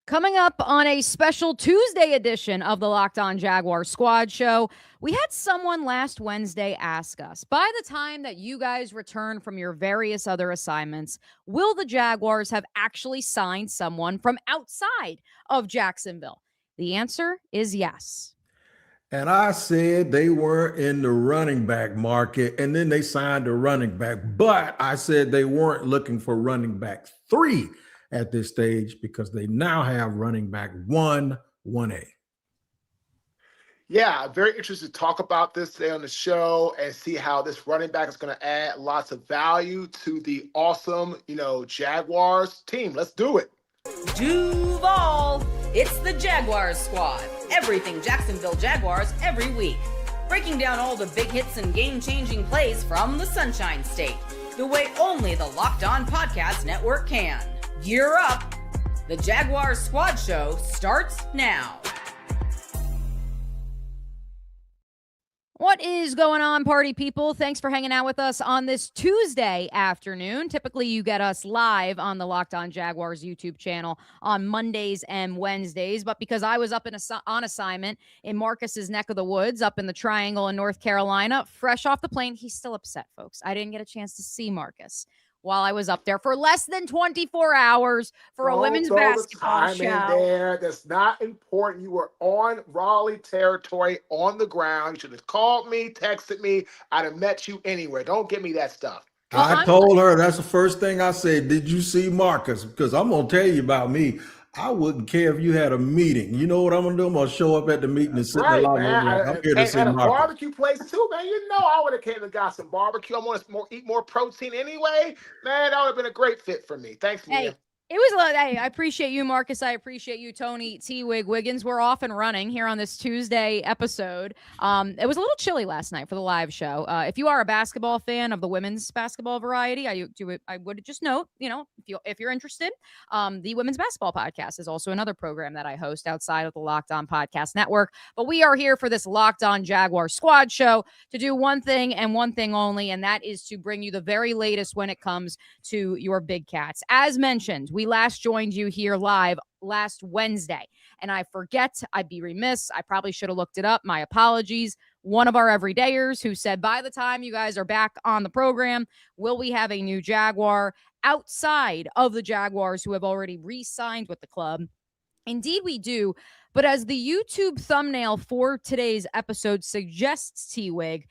Coming up on a special Tuesday edition of the Locked On Jaguars Squad Show, we had someone last Wednesday ask us, by the time that you guys return from your various other assignments, will the Jaguars have actually signed someone from outside of Jacksonville? The answer is yes. And I said they weren't in the running back market, and then they signed a running back. But I said they weren't looking for running back 3 at this stage because they now have running back 1A. Yeah, very interested to talk about this today on the show and see how this running back is going to add lots of value to the awesome, Jaguars team. Let's do it. Duval. It's the Jaguars Squad. Everything Jacksonville Jaguars every week. Breaking down all the big hits and game-changing plays from the Sunshine State. The way only the Locked On Podcast Network can. Gear up. The Jaguars Squad Show starts now. What is going on, party people? Thanks for hanging out with us on this Tuesday afternoon. Typically, you get us live on the Locked On Jaguars YouTube channel on Mondays and Wednesdays. But because I was up on assignment in Marcus's neck of the woods, up in the Triangle in North Carolina, fresh off the plane, he's still upset, folks. I didn't get a chance to see Marcus while I was up there for less than 24 hours for a women's basketball show. That's not important. You were on Raleigh territory on the ground. You should have called me, texted me. I'd have met you anywhere. Don't give me that stuff. I told her that's the first thing I said. Did you see Marcus? Because I'm going to tell you about me. I wouldn't care if you had a meeting. You know what I'm going to do? I'm going to show up at the meeting and sit in the lobby. I'm here to see at a Marcus. barbecue place too, man. You know I would have came and got some barbecue. I want to eat more protein anyway. Man, that would have been a great fit for me. Thanks, Mia. It was like, hey, I appreciate you, Marcus. I appreciate you, Tony, T-Wig, Wiggins. We're off and running here on this Tuesday episode. It was a little chilly last night for the live show. If you are a basketball fan of the women's basketball variety, I would just note, if you're interested, the Women's Basketball Podcast is also another program that I host outside of the Locked On Podcast Network. But we are here for this Locked On Jaguar Squad Show to do one thing and one thing only, and that is to bring you the very latest when it comes to your Big Cats. As mentioned, we last joined you here live last Wednesday, and I'd be remiss. I probably should have looked it up. My apologies. One of our everydayers who said, by the time you guys are back on the program, will we have a new Jaguar outside of the Jaguars who have already re-signed with the club? Indeed, we do. But as the YouTube thumbnail for today's episode suggests, T-Wig,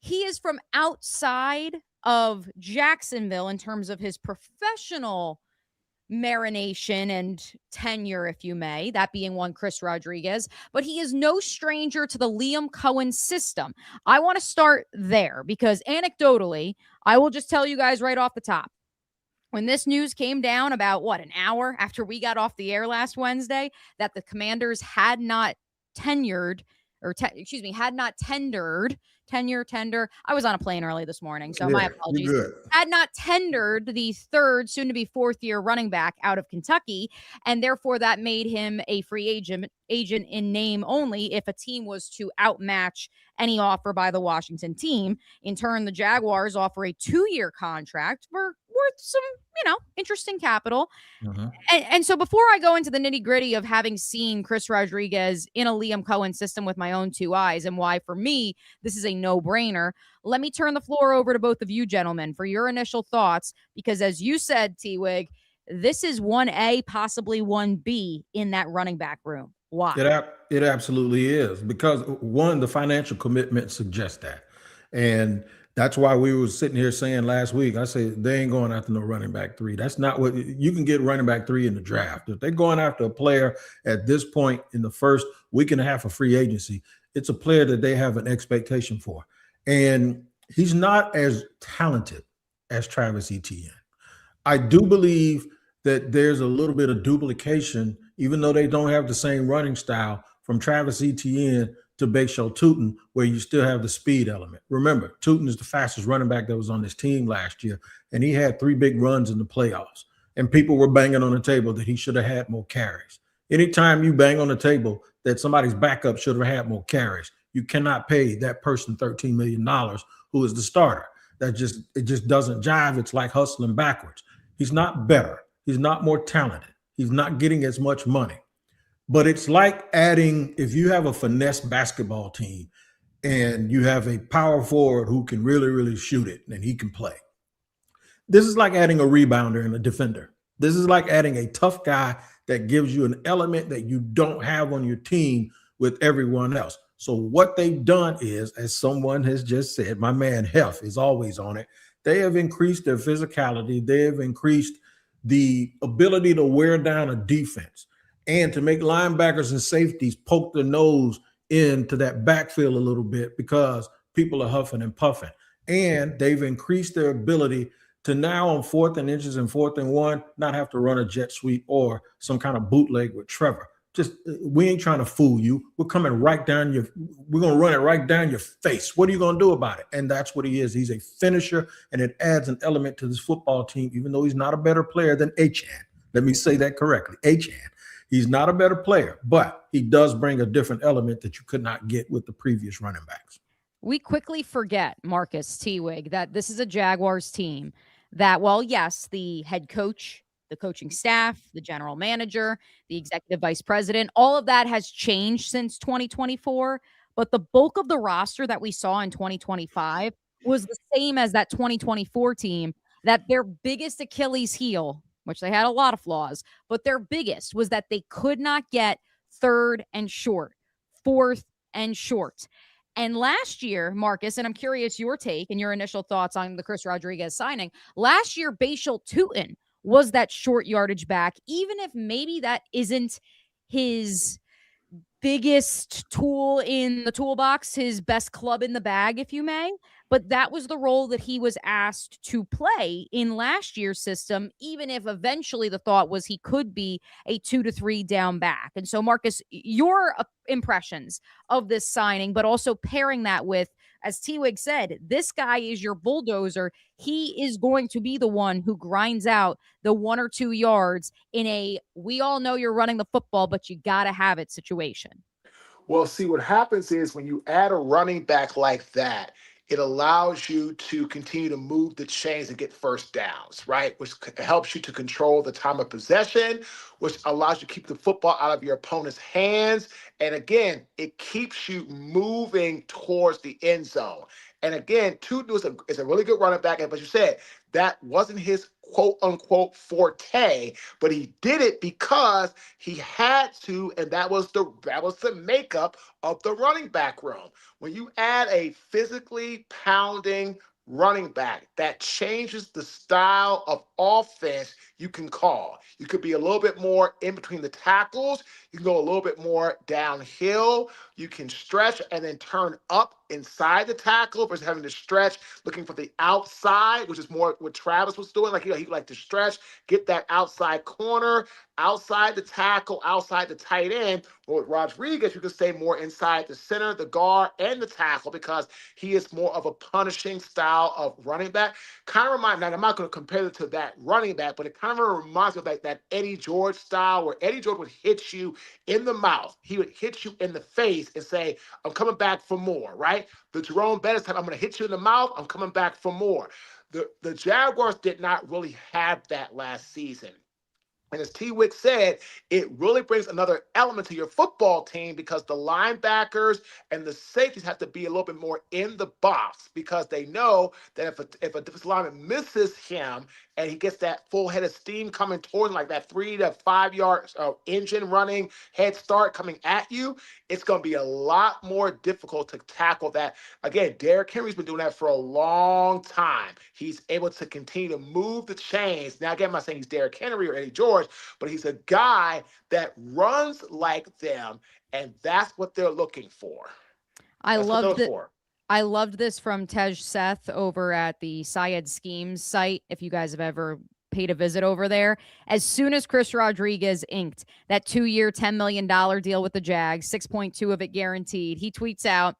he is from outside of Jacksonville in terms of his professional marination and tenure, if you may, that being one Chris Rodriguez, but he is no stranger to the Liam Cohen system. I want to start there because anecdotally, I will just tell you guys right off the top, when this news came down about an hour after we got off the air last Wednesday, that the Commanders had not tendered. I was on a plane early this morning, so my apologies. Had not tendered the third, soon to be fourth year running back out of Kentucky, and therefore that made him a free agent in name only if a team was to outmatch any offer by the Washington team. In turn, the Jaguars offer a 2-year contract worth some, interesting capital. Uh-huh. And so before I go into the nitty gritty of having seen Chris Rodriguez in a Liam Cohen system with my own 2 eyes and why, for me, this is a no-brainer, let me turn the floor over to both of you gentlemen for your initial thoughts, because as you said, T-Wig, this is 1A, possibly 1B in that running back room. Why? It absolutely is, because one, the financial commitment suggests that. And that's why we were sitting here saying last week, I said, they ain't going after no running back 3. That's not what you can get running back 3 in the draft. If they're going after a player at this point in the first week and a half of free agency, it's a player that they have an expectation for. And he's not as talented as Travis Etienne. I do believe that there's a little bit of duplication, even though they don't have the same running style, from Travis Etienne to Bashaw Tutin, where you still have the speed element. Remember, Tutin is the fastest running back that was on this team last year, and he had 3 big runs in the playoffs. And people were banging on the table that he should have had more carries. Anytime you bang on the table that somebody's backup should have had more carries, you cannot pay that person $13 million who is the starter. It just doesn't jive. It's like hustling backwards. He's not better. He's not more talented. He's not getting as much money. But it's like adding, if you have a finesse basketball team and you have a power forward who can really, really shoot it and he can play. This is like adding a rebounder and a defender. This is like adding a tough guy that gives you an element that you don't have on your team with everyone else. So what they've done is, as someone has just said, my man Hef is always on it. They have increased their physicality. They have increased the ability to wear down a defense and to make linebackers and safeties poke their nose into that backfield a little bit because people are huffing and puffing. And they've increased their ability to now on 4th and inches and 4th and 1, not have to run a jet sweep or some kind of bootleg with Trevor. Just, we ain't trying to fool you. We're coming right down we're going to run it right down your face. What are you going to do about it? And that's what he is. He's a finisher, and it adds an element to this football team, even though he's not a better player than Achan. Let me say that correctly. Achan. He's not a better player, but he does bring a different element that you could not get with the previous running backs. We quickly forget, Marcus T-Wig, that this is a Jaguars team that, well, yes, the head coach, the coaching staff, the general manager, the executive vice president, all of that has changed since 2024. But the bulk of the roster that we saw in 2025 was the same as that 2024 team, that their biggest Achilles heel, which they had a lot of flaws, but their biggest was that they could not get 3rd and short, 4th and short. And last year, Marcus, and I'm curious your take and your initial thoughts on the Chris Rodriguez signing. Last year, Bashal Tutin was that short yardage back, even if maybe that isn't his biggest tool in the toolbox, his best club in the bag, if you may. But that was the role that he was asked to play in last year's system, even if eventually the thought was he could be a 2 to 3 down back. And so, Marcus, your impressions of this signing, but also pairing that with, as T-Wig said, this guy is your bulldozer. He is going to be the one who grinds out the 1 or 2 yards in a, we all know you're running the football, but you got to have it situation. Well, see, what happens is when you add a running back like that, it allows you to continue to move the chains and get first downs, right? Which helps you to control the time of possession, which allows you to keep the football out of your opponent's hands. And again, it keeps you moving towards the end zone. And again, Tutu is a really good running back. And as you said, that wasn't his quote unquote forte, but he did it because he had to, and that was the makeup of the running back room. When you add a physically pounding running back, that changes the style of offense you can call. You could be a little bit more in between the tackles. You can go a little bit more downhill. You can stretch and then turn up inside the tackle versus having to stretch, looking for the outside, which is more what Travis was doing. Like, he liked to stretch, get that outside corner, outside the tackle, outside the tight end. Or with Rodriguez, you could say more inside the center, the guard, and the tackle, because he is more of a punishing style of running back. Kind of remind, now I'm not going to compare it to that running back, but it kind of reminds me of that Eddie George style, where Eddie George would hit you in the mouth. He would hit you in the face and say, I'm coming back for more, right? The Jerome Bettis type, I'm going to hit you in the mouth, I'm coming back for more. The Jaguars did not really have that last season. And as T-Wick said, it really brings another element to your football team, because the linebackers and the safeties have to be a little bit more in the box, because they know that if a defensive lineman misses him and he gets that full head of steam coming towards him, like that 3 to 5 yard engine running head start coming at you, it's going to be a lot more difficult to tackle that. Again, Derrick Henry's been doing that for a long time. He's able to continue to move the chains. Now, again, I'm not saying he's Derrick Henry or Eddie George, but he's a guy that runs like them, and that's what they're looking for. I loved this from Tej Seth over at the Syed Schemes site, if you guys have ever paid a visit over there. As soon as Chris Rodriguez inked that 2-year, $10 million deal with the Jags, 6.2 of it guaranteed, he tweets out,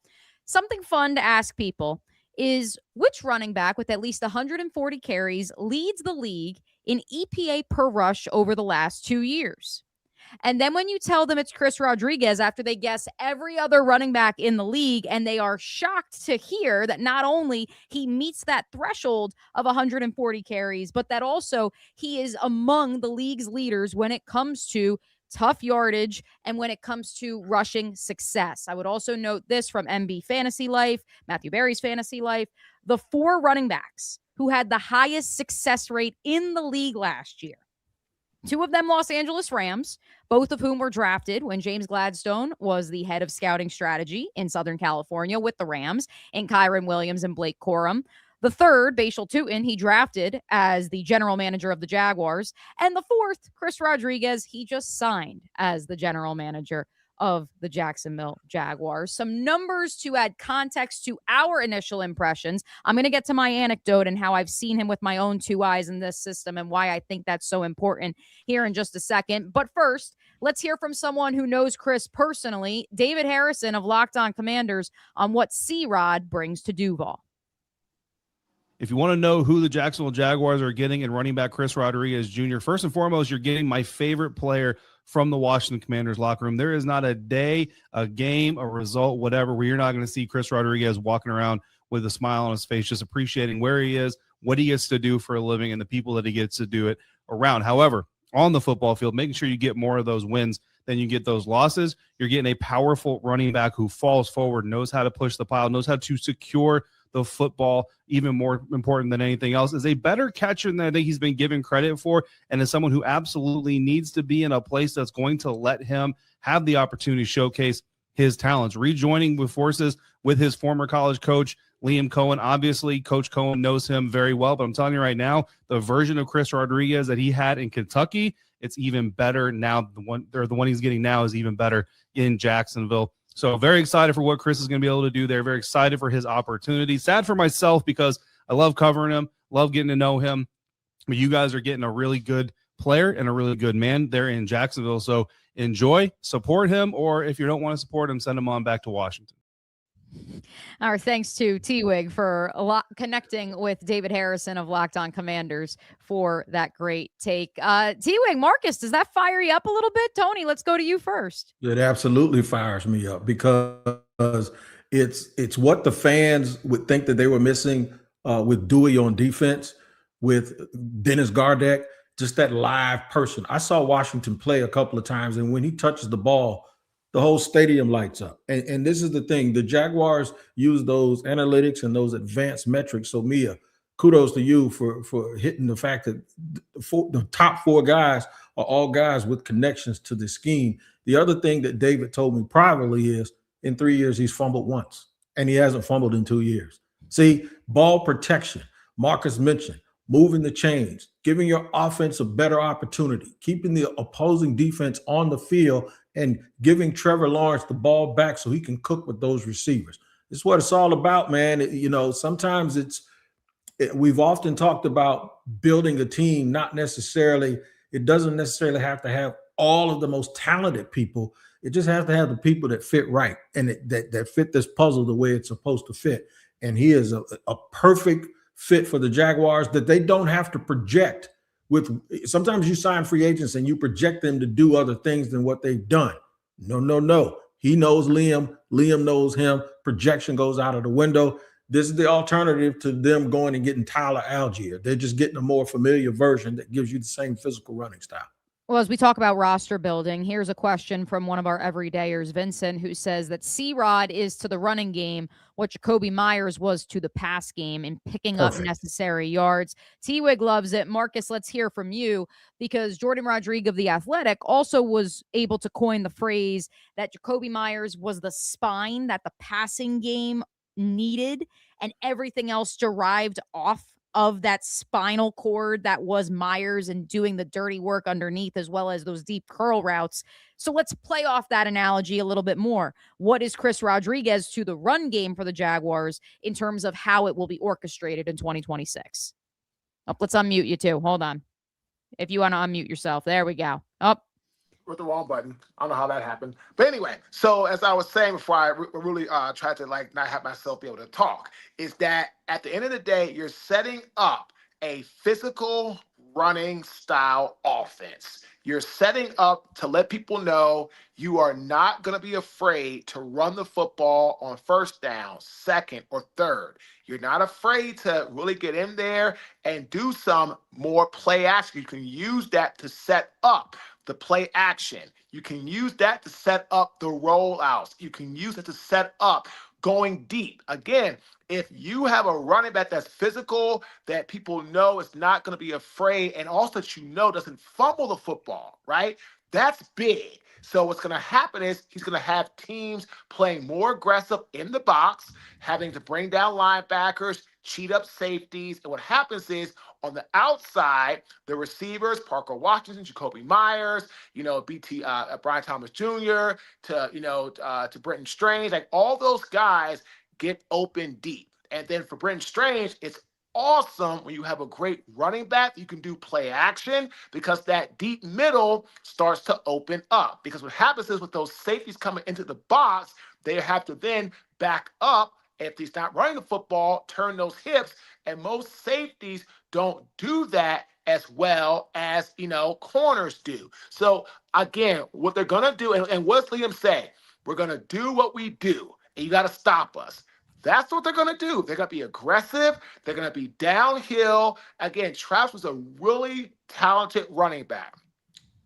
something fun to ask people is, which running back with at least 140 carries leads the league in EPA per rush over the last 2 years? And then when you tell them it's Chris Rodriguez after they guess every other running back in the league, and they are shocked to hear that not only he meets that threshold of 140 carries, but that also he is among the league's leaders when it comes to tough yardage and when it comes to rushing success. I would also note this from MB Fantasy Life, Matthew Berry's Fantasy Life, the 4 running backs who had the highest success rate in the league last year. 2 of them Los Angeles Rams, both of whom were drafted when James Gladstone was the head of scouting strategy in Southern California with the Rams, and Kyron Williams and Blake Corum. The third, Bashal Tutin, he drafted as the general manager of the Jaguars. And the fourth, Chris Rodriguez, he just signed as the general manager of the Jacksonville Jaguars. Some numbers to add context to our initial impressions. I'm going to get to my anecdote and how I've seen him with my own 2 eyes in this system and why I think that's so important here in just a second. But first, let's hear from someone who knows Chris personally, David Harrison of Locked On Commanders, on what C-Rod brings to Duval. If you want to know who the Jacksonville Jaguars are getting in running back Chris Rodriguez Jr., first and foremost, you're getting my favorite player from the Washington Commanders locker room. There is not a day, a game, a result, whatever, where you're not going to see Chris Rodriguez walking around with a smile on his face, just appreciating where he is, what he gets to do for a living, and the people that he gets to do it around. However, on the football field, making sure you get more of those wins than you get those losses. You're getting a powerful running back who falls forward, knows how to push the pile, knows how to secure the football, even more important than anything else, is a better catcher than I think he's been given credit for, and is someone who absolutely needs to be in a place that's going to let him have the opportunity to showcase his talents. Rejoining with forces with his former college coach, Liam Cohen. Obviously, Coach Cohen knows him very well, but I'm telling you right now, the version of Chris Rodriguez that he had in Kentucky, it's even better now. The one he's getting now is even better in Jacksonville. So very excited for what Chris is going to be able to do there. Very excited for his opportunity. Sad for myself because I love covering him, love getting to know him. But you guys are getting a really good player and a really good man there in Jacksonville. So enjoy, support him, or if you don't want to support him, send him on back to Washington. Our thanks to T-Wig for connecting with David Harrison of Locked On Commanders for that great take. T-Wig, Marcus, does that fire you up a little bit? Tony, let's go to you first. It absolutely fires me up because it's what the fans would think that they were missing with Dewey on defense, with Dennis Gardeck, just that live person. I saw Washington play a couple of times, and when he touches the ball, the whole stadium lights up. And this is the thing. The Jaguars use those analytics and those advanced metrics. So, Mia, kudos to you for hitting the fact that the top 4 guys are all guys with connections to the scheme. The other thing that David told me privately is in 3 years, he's fumbled once, and he hasn't fumbled in 2 years. See, ball protection, Marcus mentioned, moving the chains, giving your offense a better opportunity, keeping the opposing defense on the field, and giving Trevor Lawrence the ball back so he can cook with those receivers. This is what it's all about, man. Sometimes we've often talked about building a team, it doesn't necessarily have to have all of the most talented people. It just has to have the people that fit right and that fit this puzzle the way it's supposed to fit. And he is a perfect fit for the Jaguars that they don't have to project with. Sometimes you sign free agents and you project them to do other things than what they've done. No. He knows Liam. Liam knows him. Projection goes out of the window. This is the alternative to them going and getting Tyler Algier. They're just getting a more familiar version that gives you the same physical running style. Well, as we talk about roster building, here's a question from one of our everydayers, Vincent, who says that C-Rod is to the running game what Jacoby Myers was to the pass game in picking up necessary yards. T-Wig loves it. Marcus, let's hear from you, because Jordan Rodriguez of The Athletic also was able to coin the phrase that Jacoby Myers was the spine that the passing game needed, and everything else derived off of that spinal cord that was Myers and doing the dirty work underneath, as well as those deep curl routes. So let's play off that analogy a little bit more. What is Chris Rodriguez to the run game for the Jaguars in terms of how it will be orchestrated in 2026? Let's unmute you too. Hold on. If you want to unmute yourself. There we go. With the wrong button. I don't know how that happened. But anyway, so as I was saying before I really tried to not have myself be able to talk, is that at the end of the day, you're setting up a physical running style offense. You're setting up to let people know you are not going to be afraid to run the football on first down, second, or third. You're not afraid to really get in there and do some more play action. You can use that to set up the play action. You can use that to set up the rollouts. You can use it to set up going deep. Again, if you have a running back that's physical, that people know is not going to be afraid, and also that you know doesn't fumble the football, right? That's big. So what's going to happen is he's going to have teams playing more aggressive in the box, having to bring down linebackers, cheat up safeties. And what happens is on the outside, the receivers, Parker Washington, Jacoby Myers, Brian Thomas Jr., to Brenton Strange, like all those guys get open deep. And then for Brenton Strange, it's awesome when you have a great running back. You can do play action because that deep middle starts to open up. Because what happens is with those safeties coming into the box, they have to then back up. If he's not running the football, turn those hips. And most safeties don't do that as well as, corners do. So again, what they're going to do, and what's Liam say? We're going to do what we do, and you got to stop us. That's what they're going to do. They're going to be aggressive. They're going to be downhill. Again, Travis was a really talented running back,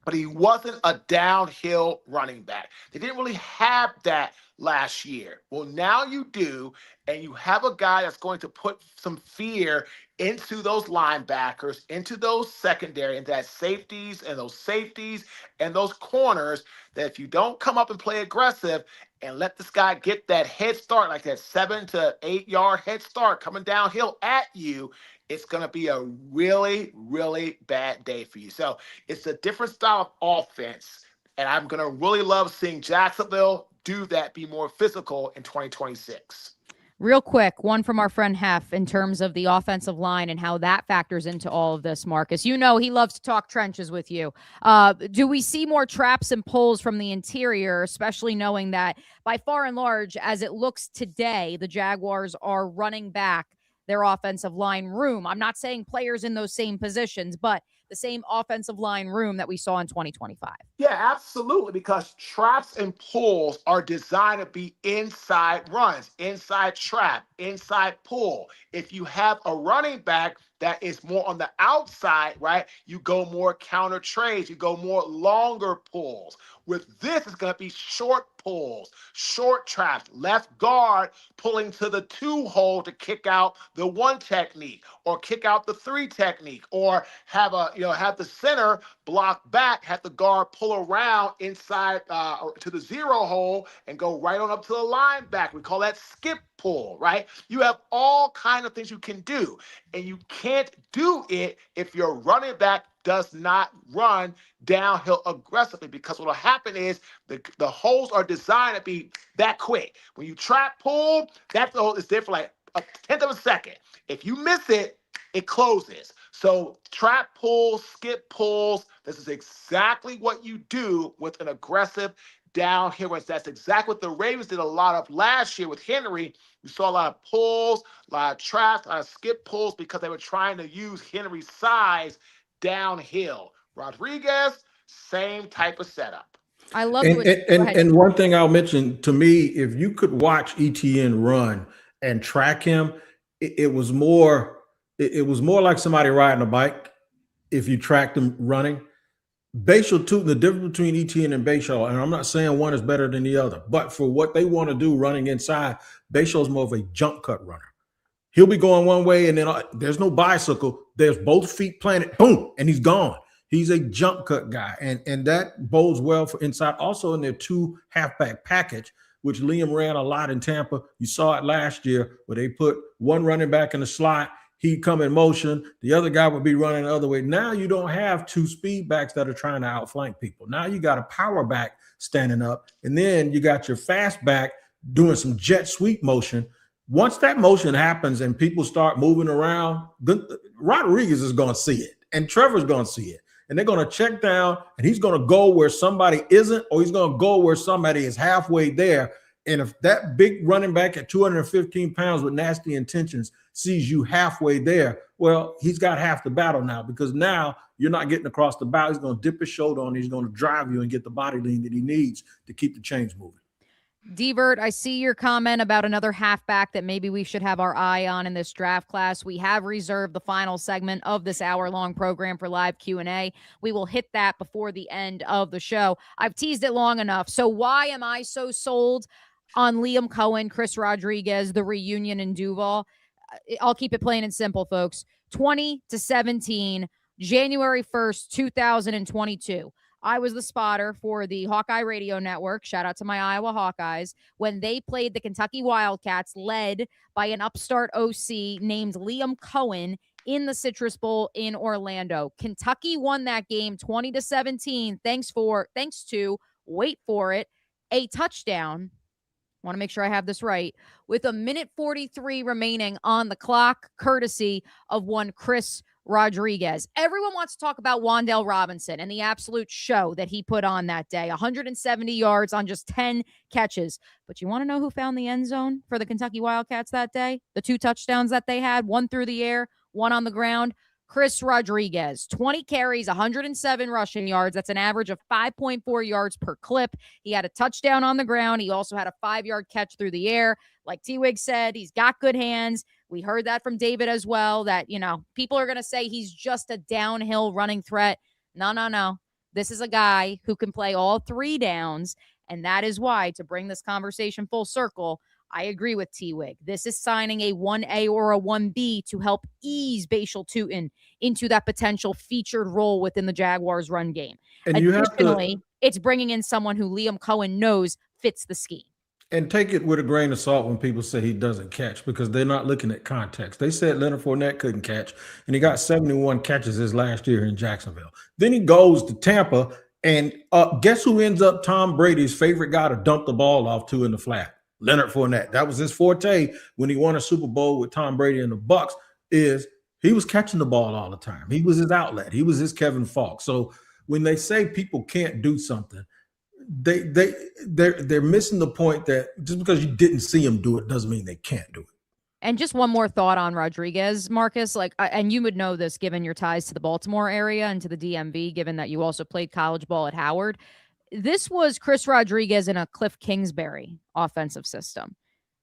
but he wasn't a downhill running back. They didn't really have that last year. Well, now you do, and you have a guy that's going to put some fear into those linebackers, into those secondary, and that safeties and those corners, that if you don't come up and play aggressive and let this guy get that head start, like that 7 to 8 yard head start coming downhill at you, it's going to be a really, really bad day for you. So it's a different style of offense, and I'm going to really love seeing Jacksonville do that, be more physical in 2026. Real quick, one from our friend Hef in terms of the offensive line and how that factors into all of this, Marcus. You know he loves to talk trenches with you. Do we see more traps and pulls from the interior, especially knowing that by far and large, as it looks today, the Jaguars are running back their offensive line room? I'm not saying players in those same positions, but the same offensive line room that we saw in 2025. Yeah, absolutely, because traps and pulls are designed to be inside runs, inside trap, inside pull. If you have a running back that is more on the outside, right, you go more counter trades, you go more longer pulls. With this, it's going to be short pulls, short traps, left guard pulling to the 2 hole to kick out the 1 technique, or kick out the 3 technique, or have the center block back, have the guard pull around inside to the 0 hole and go right on up to the linebacker. We call that skip pull, right? You have all kinds of things you can do, and you can't do it if your running back does not run downhill aggressively, because what will happen is the holes are designed to be that quick. When you trap pull, that hole is there for like a 10th of a second. If you miss it, it closes. So trap pulls, skip pulls, this is exactly what you do with an aggressive downhill runs. That's exactly what the Ravens did a lot of last year with Henry. We saw a lot of pulls, a lot of traps, a lot of skip pulls, because they were trying to use Henry's size downhill. Rodriguez, same type of setup. I love and one thing I'll mention, to me, if you could watch ETN run and track him, it was more like somebody riding a bike. If you tracked him running, Bashal too, the difference between ETN and Bashal, and I'm not saying one is better than the other, but for what they want to do running inside, Bashal's more of a jump cut runner. He'll be going one way, and then there's no bicycle. There's both feet planted, boom, and he's gone. He's a jump cut guy, and that bodes well for inside. Also in their 2 halfback package, which Liam ran a lot in Tampa. You saw it last year where they put one running back in the slot. He'd come in motion. The other guy would be running the other way. Now you don't have 2 speed backs that are trying to outflank people. Now you got a power back standing up, and then you got your fast back doing some jet sweep motion. Once that motion happens and people start moving around, Rodriguez is going to see it, and Trevor's going to see it. And they're going to check down, and he's going to go where somebody isn't, or he's going to go where somebody is halfway there. And if that big running back at 215 pounds with nasty intentions sees you halfway there, well, he's got half the battle now, because now you're not getting across the bow. He's going to dip his shoulder on. He's going to drive you and get the body lean that he needs to keep the chains moving. Devert, I see your comment about another halfback that maybe we should have our eye on in this draft class. We have reserved the final segment of this hour-long program for live Q&A. We will hit that before the end of the show. I've teased it long enough. So why am I so sold on Liam Cohen, Chris Rodriguez, the reunion in Duval? I'll keep it plain and simple, folks. 20-17, January 1st, 2022. I was the spotter for the Hawkeye Radio Network. Shout out to my Iowa Hawkeyes when they played the Kentucky Wildcats, led by an upstart OC named Liam Cohen in the Citrus Bowl in Orlando. Kentucky won that game 20-17. Thanks to, wait for it, a touchdown. Want to make sure I have this right. With 1:43 remaining on the clock, courtesy of one Chris Rodriguez. Everyone wants to talk about Wan'Dale Robinson and the absolute show that he put on that day. 170 yards on just 10 catches. But you want to know who found the end zone for the Kentucky Wildcats that day? The 2 touchdowns that they had, one through the air, one on the ground. Chris Rodriguez, 20 carries, 107 rushing yards. That's an average of 5.4 yards per clip. He had a touchdown on the ground. He also had a 5-yard catch through the air. Like T-Wig said, he's got good hands. We heard that from David as well, that, people are going to say he's just a downhill running threat. No. This is a guy who can play all 3 downs, and that is why, to bring this conversation full circle, I agree with T-Wig. This is signing a 1A or a 1B to help ease Bashal Tutin into that potential featured role within the Jaguars run game. And additionally, it's bringing in someone who Liam Cohen knows fits the scheme. And take it with a grain of salt when people say he doesn't catch, because they're not looking at context. They said Leonard Fournette couldn't catch, and he got 71 catches his last year in Jacksonville. Then he goes to Tampa, and guess who ends up Tom Brady's favorite guy to dump the ball off to in the flat? Leonard Fournette. That was his forte when he won a Super Bowl with Tom Brady and the Bucs. Is he was catching the ball all the time. He was his outlet. He was his Kevin Falk. So when they say people can't do something, they're missing the point that just because you didn't see him do it doesn't mean they can't do it. And just one more thought on Rodriguez, Marcus, and you would know this given your ties to the Baltimore area and to the DMV, given that you also played college ball at Howard. This was Chris Rodriguez in a Cliff Kingsbury offensive system.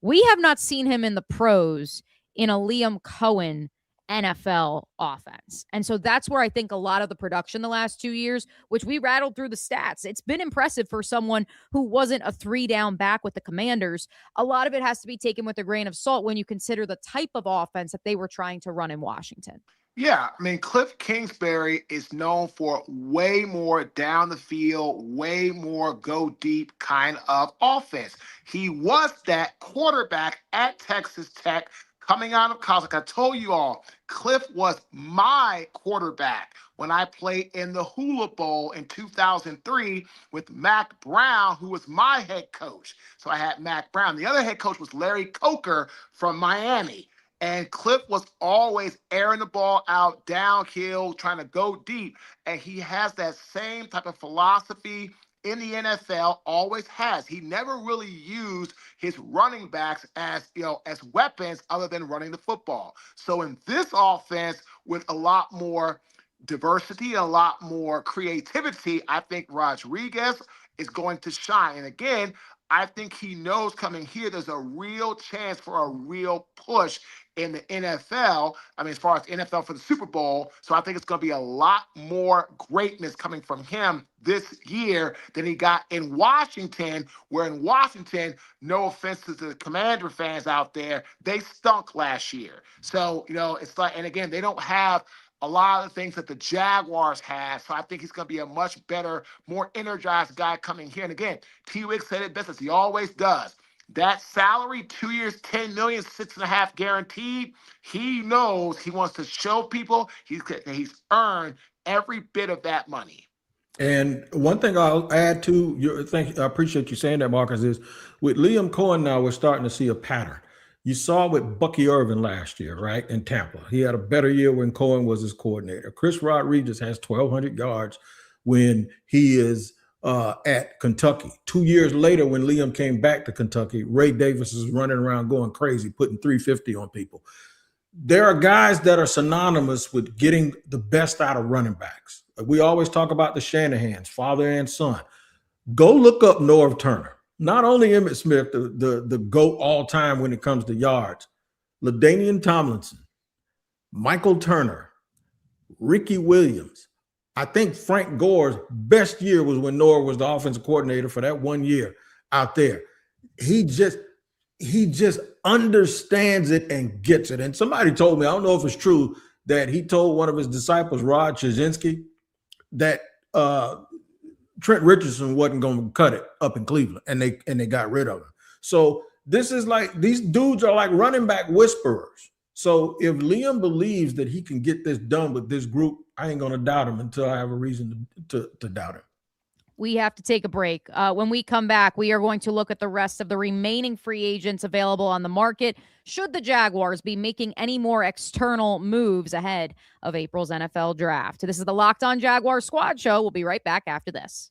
We have not seen him in the pros in a Liam Cohen NFL offense. And so that's where I think a lot of the production the last 2 years, which we rattled through the stats, it's been impressive for someone who wasn't a 3-down back with the Commanders. A lot of it has to be taken with a grain of salt when you consider the type of offense that they were trying to run in Washington. Yeah, I mean, Cliff Kingsbury is known for way more down the field, way more go deep kind of offense. He was that quarterback at Texas Tech coming out of college. Like I told you all, Cliff was my quarterback when I played in the Hula Bowl in 2003 with Mac Brown, who was my head coach. So I had Mac Brown. The other head coach was Larry Coker from Miami. And Cliff was always airing the ball out downhill, trying to go deep. And he has that same type of philosophy in the NFL, always has. He never really used his running backs as weapons other than running the football. So in this offense, with a lot more diversity, a lot more creativity, I think Rodriguez is going to shine. And again, I think he knows coming here there's a real chance for a real push in the NFL. I mean, as far as NFL for the Super Bowl. So I think it's going to be a lot more greatness coming from him this year than he got in Washington, where in Washington, no offense to the Commander fans out there, they stunk last year. So, it's like, and again, they don't have a lot of the things that the Jaguars have. So I think he's going to be a much better, more energized guy coming here. And again, T-Wig said it best, as he always does. That salary, 2 years, $10 million, 6.5 guaranteed. He knows he wants to show people he's earned every bit of that money. And one thing I'll add to your thing, I appreciate you saying that, Marcus, is with Liam Cohen now, we're starting to see a pattern. You saw with Bucky Irvin last year, right, in Tampa. He had a better year when Cohen was his coordinator. Chris Rodriguez has 1,200 yards when he is at Kentucky. 2 years later, when Liam came back to Kentucky, Ray Davis is running around going crazy, putting 350 on people. There are guys that are synonymous with getting the best out of running backs. We always talk about the Shanahans, father and son. Go look up Norv Turner. Not only Emmitt Smith, the GOAT all time when it comes to yards, LaDainian Tomlinson, Michael Turner, Ricky Williams. I think Frank Gore's best year was when Norv was the offensive coordinator for that 1 year out there. He just understands it and gets it. And somebody told me, I don't know if it's true, that he told one of his disciples, Rod Chajinski, that Trent Richardson wasn't going to cut it up in Cleveland, and they got rid of him. So this is like, these dudes are like running back whisperers. So if Liam believes that he can get this done with this group, I ain't going to doubt him until I have a reason to doubt him. We have to take a break. When we come back, we are going to look at the rest of the remaining free agents available on the market. Should the Jaguars be making any more external moves ahead of April's NFL draft? This is the Locked On Jaguars Squad Show. We'll be right back after this.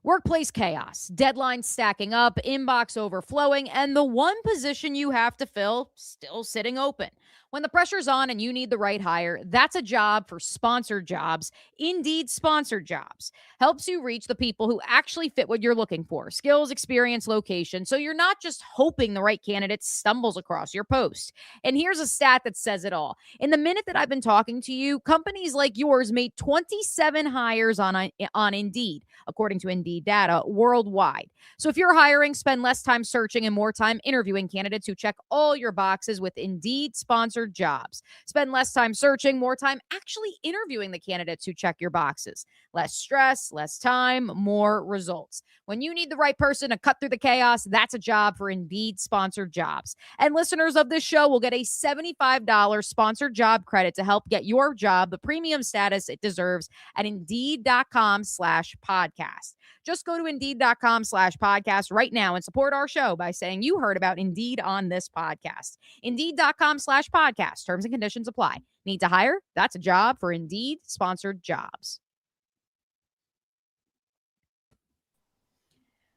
Workplace chaos, deadlines stacking up, inbox overflowing, and the one position you have to fill still sitting open. When the pressure's on and you need the right hire, that's a job for Sponsored Jobs. Indeed, Sponsored Jobs helps you reach the people who actually fit what you're looking for: skills, experience, location. So you're not just hoping the right candidate stumbles across your post. And here's a stat that says it all. In the minute that I've been talking to you, companies like yours made 27 hires on Indeed, according to Indeed data, worldwide. So if you're hiring, spend less time searching and more time interviewing candidates who check all your boxes with Indeed Sponsored Jobs. Spend less time searching, more time actually interviewing the candidates who check your boxes. Less stress, less time, more results. When you need the right person to cut through the chaos, that's a job for Indeed Sponsored Jobs. And listeners of this show will get a $75 sponsored job credit to help get your job the premium status it deserves at Indeed.com/podcast. Just go to Indeed.com/podcast right now and support our show by saying you heard about Indeed on this podcast. Indeed.com/podcast. Terms and conditions apply. Need to hire? That's a job for Indeed Sponsored Jobs.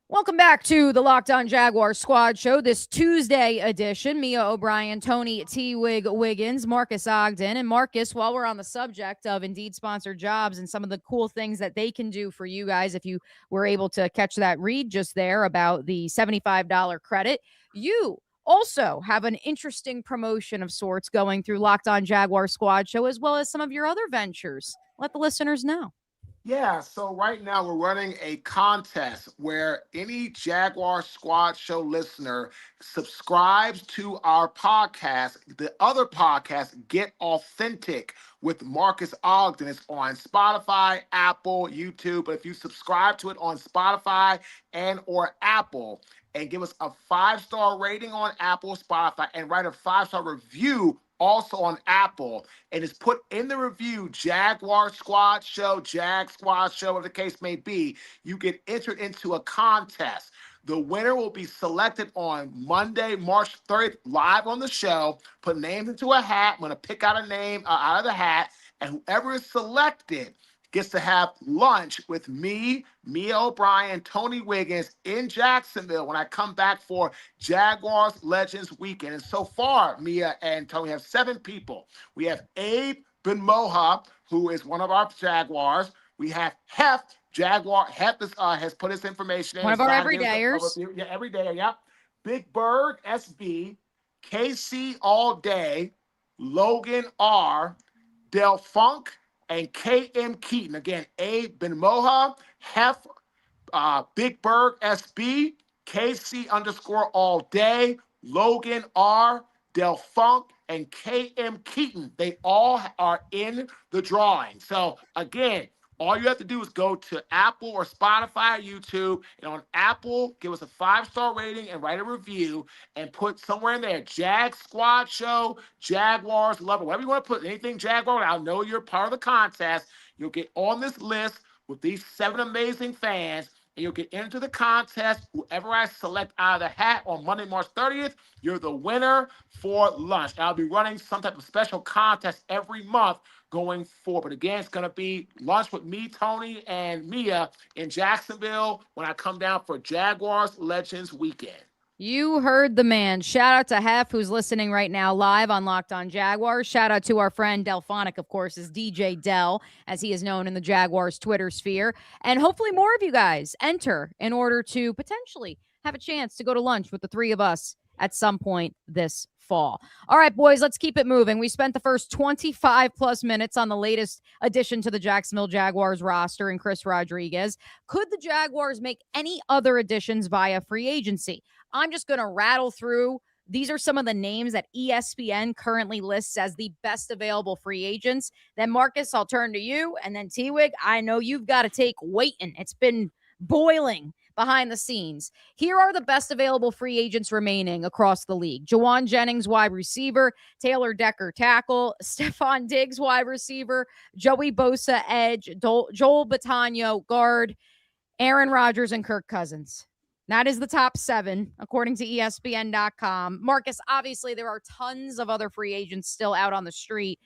Welcome back to the Locked On Jaguars Squad Show, this Tuesday edition. Mia O'Brien, Tony T. Wiggins, Marques Ogden. And Marcus, while we're on the subject of Indeed Sponsored Jobs and some of the cool things that they can do for you guys, if you were able to catch that read just there about the $75 credit, you also have an interesting promotion of sorts going through Locked On Jaguars Squad Show, as well as some of your other ventures. Let the listeners know. Yeah, so right now we're running a contest where any Jaguar Squad Show listener subscribes to our podcast. The other podcast, Get Authentic with Marques Ogden, is on Spotify, Apple, YouTube. But if you subscribe to it on Spotify and or Apple and give us a 5-star rating on Apple, Spotify, and write a 5-star review also on Apple, and is put in the review Jaguar Squad Show, Jag Squad Show, whatever the case may be, you get entered into a contest. The winner will be selected on Monday, March 30th, live on the show. Put names into a hat. I'm going to pick out a name out of the hat, and whoever is selected gets to have lunch with me, Mia O'Brien, Tony Wiggins in Jacksonville when I come back for Jaguars Legends Weekend. And so far, Mia and Tony have 7 people. We have Abe Ben-Moha, who is one of our Jaguars. We have Hef. Hef has put his information in. One of our everydayers. Yeah, everyday, yep. Big Berg, SB, KC All Day, Logan R, Del Funk, and KM Keaton. Again, Abe Ben-Moha, Hef, Big Berg, SB, KC _ All Day, Logan R, Del Funk, and KM Keaton. They all are in the drawing. So again, all you have to do is go to Apple or Spotify or YouTube, and on Apple, give us a 5-star rating and write a review and put somewhere in there, Jag Squad Show, Jaguars Lover, whatever you want to put, anything Jaguar. I'll know you're part of the contest. You'll get on this list with these 7 amazing fans, and you'll get into the contest. Whoever I select out of the hat on Monday, March 30th, you're the winner for lunch. I'll be running some type of special contest every month going forward. But again, it's going to be lunch with me, Tony, and Mia in Jacksonville when I come down for Jaguars Legends Weekend. You heard the man. Shout out to Hef, who's listening right now live on Locked On Jaguars. Shout out to our friend Delphonic, of course, is DJ Del, as he is known in the Jaguars Twitter sphere. And hopefully more of you guys enter in order to potentially have a chance to go to lunch with the three of us at some point this fall. All right, boys, let's keep it moving. We spent the first 25 plus minutes on the latest addition to the Jacksonville Jaguars roster in Chris Rodriguez. Could the Jaguars make any other additions via free agency? I'm just going to rattle through. These are some of the names that ESPN currently lists as the best available free agents. Then, Marcus, I'll turn to you. And then, T-Wig, I know you've got to take waiting. It's been boiling behind the scenes. Here are the best available free agents remaining across the league. Jawan Jennings, wide receiver. Taylor Decker, tackle. Stephon Diggs, wide receiver. Joey Bosa, edge. Joel Batagno, guard. Aaron Rodgers, and Kirk Cousins. That is the top 7, according to ESPN.com. Marcus, obviously, there are tons of other free agents still out on the street.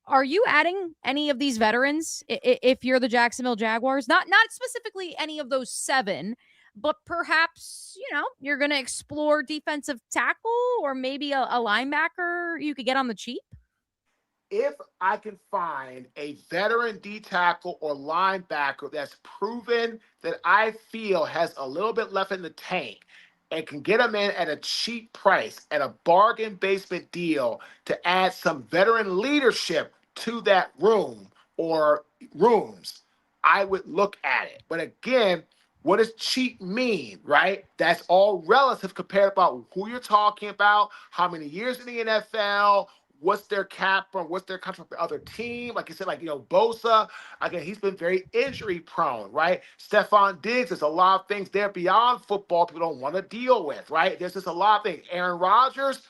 Are you adding any of these veterans if you're the Jacksonville Jaguars? Not specifically any of those 7, but perhaps, you're going to explore defensive tackle or maybe a linebacker you could get on the cheap? If I can find a veteran D tackle or linebacker that's proven that I feel has a little bit left in the tank and can get them in at a cheap price, at a bargain basement deal to add some veteran leadership to that room or rooms, I would look at it. But again, what does cheap mean, right? That's all relative compared about who you're talking about, how many years in the NFL, what's their cap from, what's their contract with the other team. Like you said, Bosa, again, he's been very injury prone, right? Stephon Diggs, there's a lot of things there beyond football people don't want to deal with, right? There's just a lot of things. Aaron Rodgers,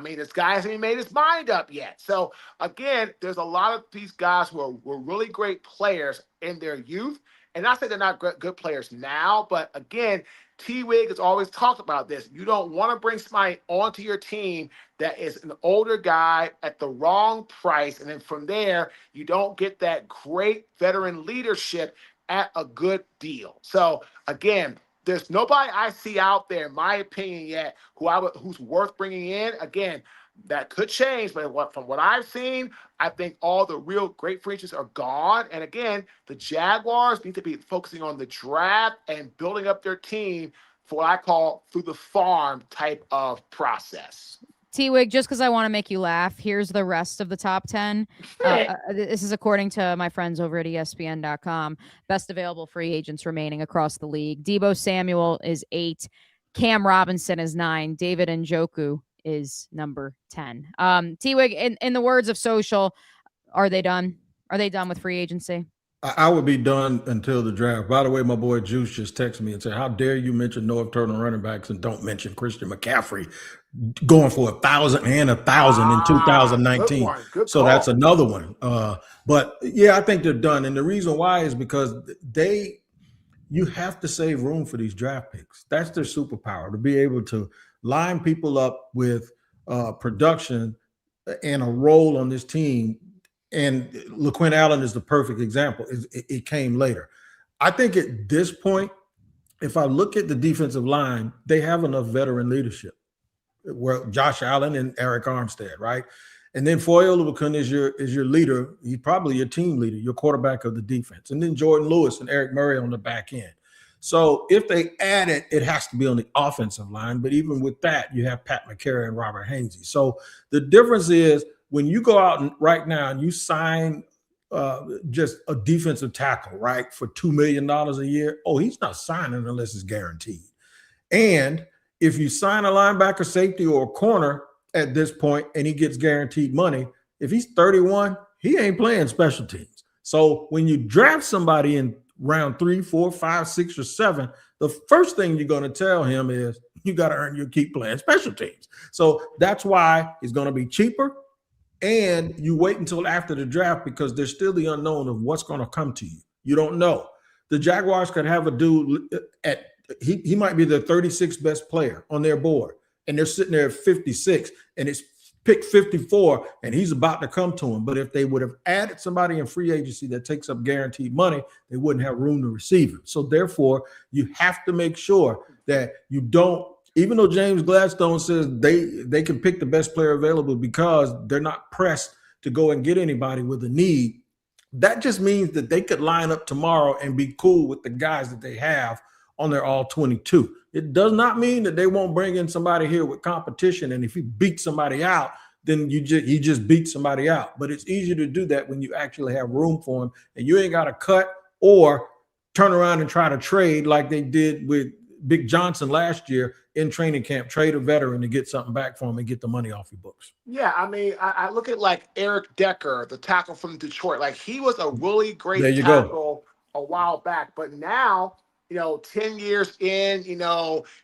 this guy hasn't even made his mind up yet. So again, there's a lot of these guys who were really great players in their youth. And not say they're not good players now, but again, T-Wig has always talked about this. You don't want to bring somebody onto your team that is an older guy at the wrong price. And then from there, you don't get that great veteran leadership at a good deal. So again, there's nobody I see out there, in my opinion, yet who's worth bringing in. Again, that could change, but from what I've seen, I think all the real great free agents are gone. And again, the Jaguars need to be focusing on the draft and building up their team for what I call through the farm type of process. T-Wig, just because I want to make you laugh, here's the rest of the top 10. This is according to my friends over at ESPN.com. Best available free agents remaining across the league. Deebo Samuel is 8. Cam Robinson is 9. David Njoku is number 10. T-Wig, in the words of Social, are they done? Are they done with free agency? I would be done until the draft. By the way, my boy Juice just texted me and said, how dare you mention North Turner running backs and don't mention Christian McCaffrey going for 1,000 and 1,000 in 2019. Good so call. That's another one. But yeah, I think they're done. And the reason why is because you have to save room for these draft picks. That's their superpower, to be able to line people up with production and a role on this team. And LaQuint Allen is the perfect example. It came later. I think at this point, if I look at the defensive line, they have enough veteran leadership. Well, Josh Allen and Eric Armstead, right? And then Foye Oluokun is your leader. He's probably your team leader, your quarterback of the defense. And then Jordan Lewis and Eric Murray on the back end. So if they add it, it has to be on the offensive line. But even with that, you have Pat McCarry and Robert Hainsey. So the difference is when you go out right now and you sign just a defensive tackle, right, for $2 million a year, he's not signing unless it's guaranteed. And if you sign a linebacker, safety, or a corner at this point and he gets guaranteed money, if he's 31, he ain't playing special teams. So when you draft somebody in round 3, 4, 5, 6, or 7, the first thing you're going to tell him is you got to earn your keep playing special teams. So that's why it's going to be cheaper. And you wait until after the draft because there's still the unknown of what's going to come to you. You don't know. The Jaguars could have a dude he might be the 36th best player on their board, and they're sitting there at 56, and it's pick 54 and he's about to come to him. But if they would have added somebody in free agency that takes up guaranteed money, they wouldn't have room to receive it. So therefore, you have to make sure that you don't, even though James Gladstone says they can pick the best player available because they're not pressed to go and get anybody with a need, that just means that they could line up tomorrow and be cool with the guys that they have on their all 22. It does not mean that they won't bring in somebody here with competition. And if you beat somebody out, then you just beat somebody out. But it's easier to do that when you actually have room for them and you ain't got to cut or turn around and try to trade like they did with Big Johnson last year in training camp, trade a veteran to get something back for him and get the money off your books. Yeah, I mean, I look at like Eric Decker, the tackle from Detroit. Like he was a really great tackle a while back, but now, 10 years in,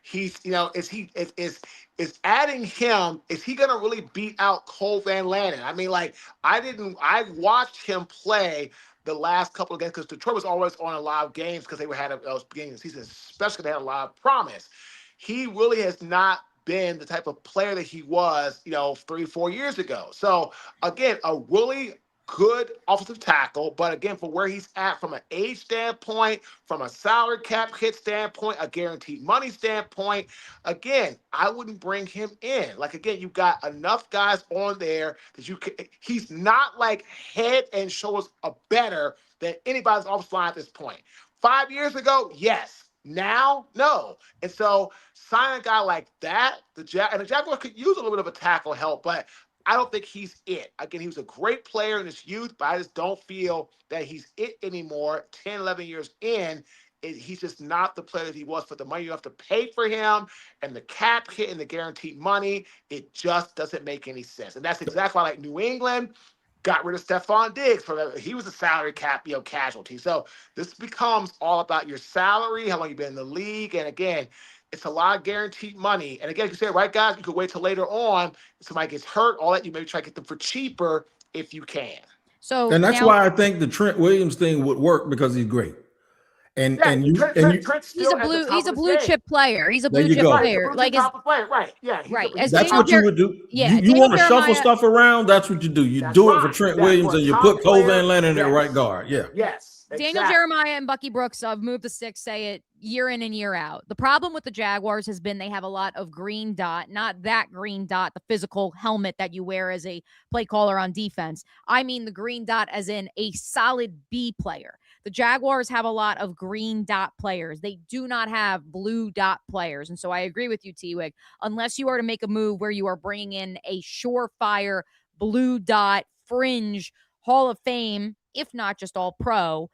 he's, is adding him, is he going to really beat out Cole Van Lannon? I mean, like I watched him play the last couple of games because Detroit was always on a lot of games because they had a beginning of the season, especially they had a lot of promise. He really has not been the type of player that he was, 3-4 years ago. So again, a really good offensive tackle, but again, for where he's at from an age standpoint, from a salary cap hit standpoint, a guaranteed money standpoint, again, I wouldn't bring him in. Like, again, you've got enough guys on there that you can, he's not like head and shoulders better than anybody's offensive line at this point. 5 years ago, yes. Now, no. And so signing a guy like that, the Jaguars could use a little bit of a tackle help, but I don't think he's it. Again, he was a great player in his youth, but I just don't feel that he's it anymore. 10, 11 years in, he's just not the player that he was for the money you have to pay for him and the cap hit and the guaranteed money. It just doesn't make any sense. And that's exactly why, like, New England got rid of Stephon Diggs he was a salary cap, casualty. So this becomes all about your salary, how long you've been in the league. And again, it's a lot of guaranteed money. And again, like you said, right, guys, you could wait till later on. If somebody gets hurt, all that, you maybe try to get them for cheaper if you can. And that's why I think the Trent Williams thing would work because he's great. And he's a blue chip player. He's a blue chip player. Right, right. Yeah. Right. That's what you would do. Yeah. You want to shuffle stuff around, that's what you do. You do it for Trent Williams and you put Cole Van Lannon at right guard. Yeah. Yes. Exactly. Daniel Jeremiah and Bucky Brooks of Move the Sticks say it year in and year out. The problem with the Jaguars has been they have a lot of green dot, not that green dot, the physical helmet that you wear as a play caller on defense. I mean the green dot as in a solid B player. The Jaguars have a lot of green dot players. They do not have blue dot players. And so I agree with you, T-Wig. Unless you are to make a move where you are bringing in a surefire blue dot fringe Hall of Fame, if not just all pro,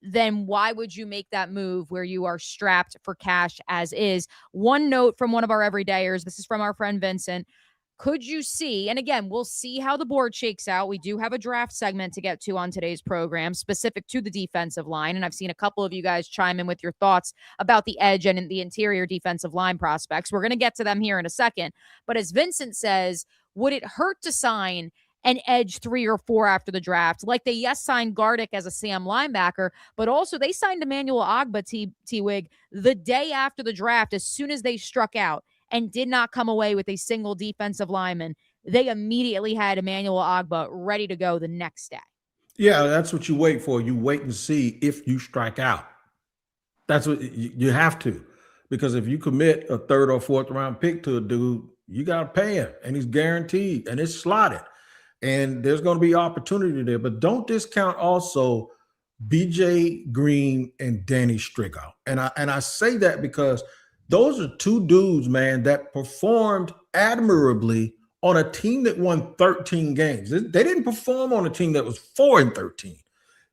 then why would you make that move where you are strapped for cash as is? One note from one of our everydayers, this is from our friend Vincent. Could you see, and again, we'll see how the board shakes out. We do have a draft segment to get to on today's program specific to the defensive line. And I've seen a couple of you guys chime in with your thoughts about the edge and the interior defensive line prospects. We're going to get to them here in a second. But as Vincent says, would it hurt to sign an edge 3 or 4 after the draft? Like they, signed Gardick as a Sam linebacker, but also they signed Emmanuel Ogba, T-Wig, the day after the draft, as soon as they struck out and did not come away with a single defensive lineman. They immediately had Emmanuel Ogba ready to go the next day. Yeah, that's what you wait for. You wait and see if you strike out. That's what you have to. Because if you commit a 3rd or 4th round pick to a dude, you got to pay him, and he's guaranteed, and it's slotted. And there's going to be opportunity there. But don't discount also BJ Green and Danny Strigo. And I say that because those are 2 dudes, man, that performed admirably on a team that won 13 games. They didn't perform on a team that was 4-13.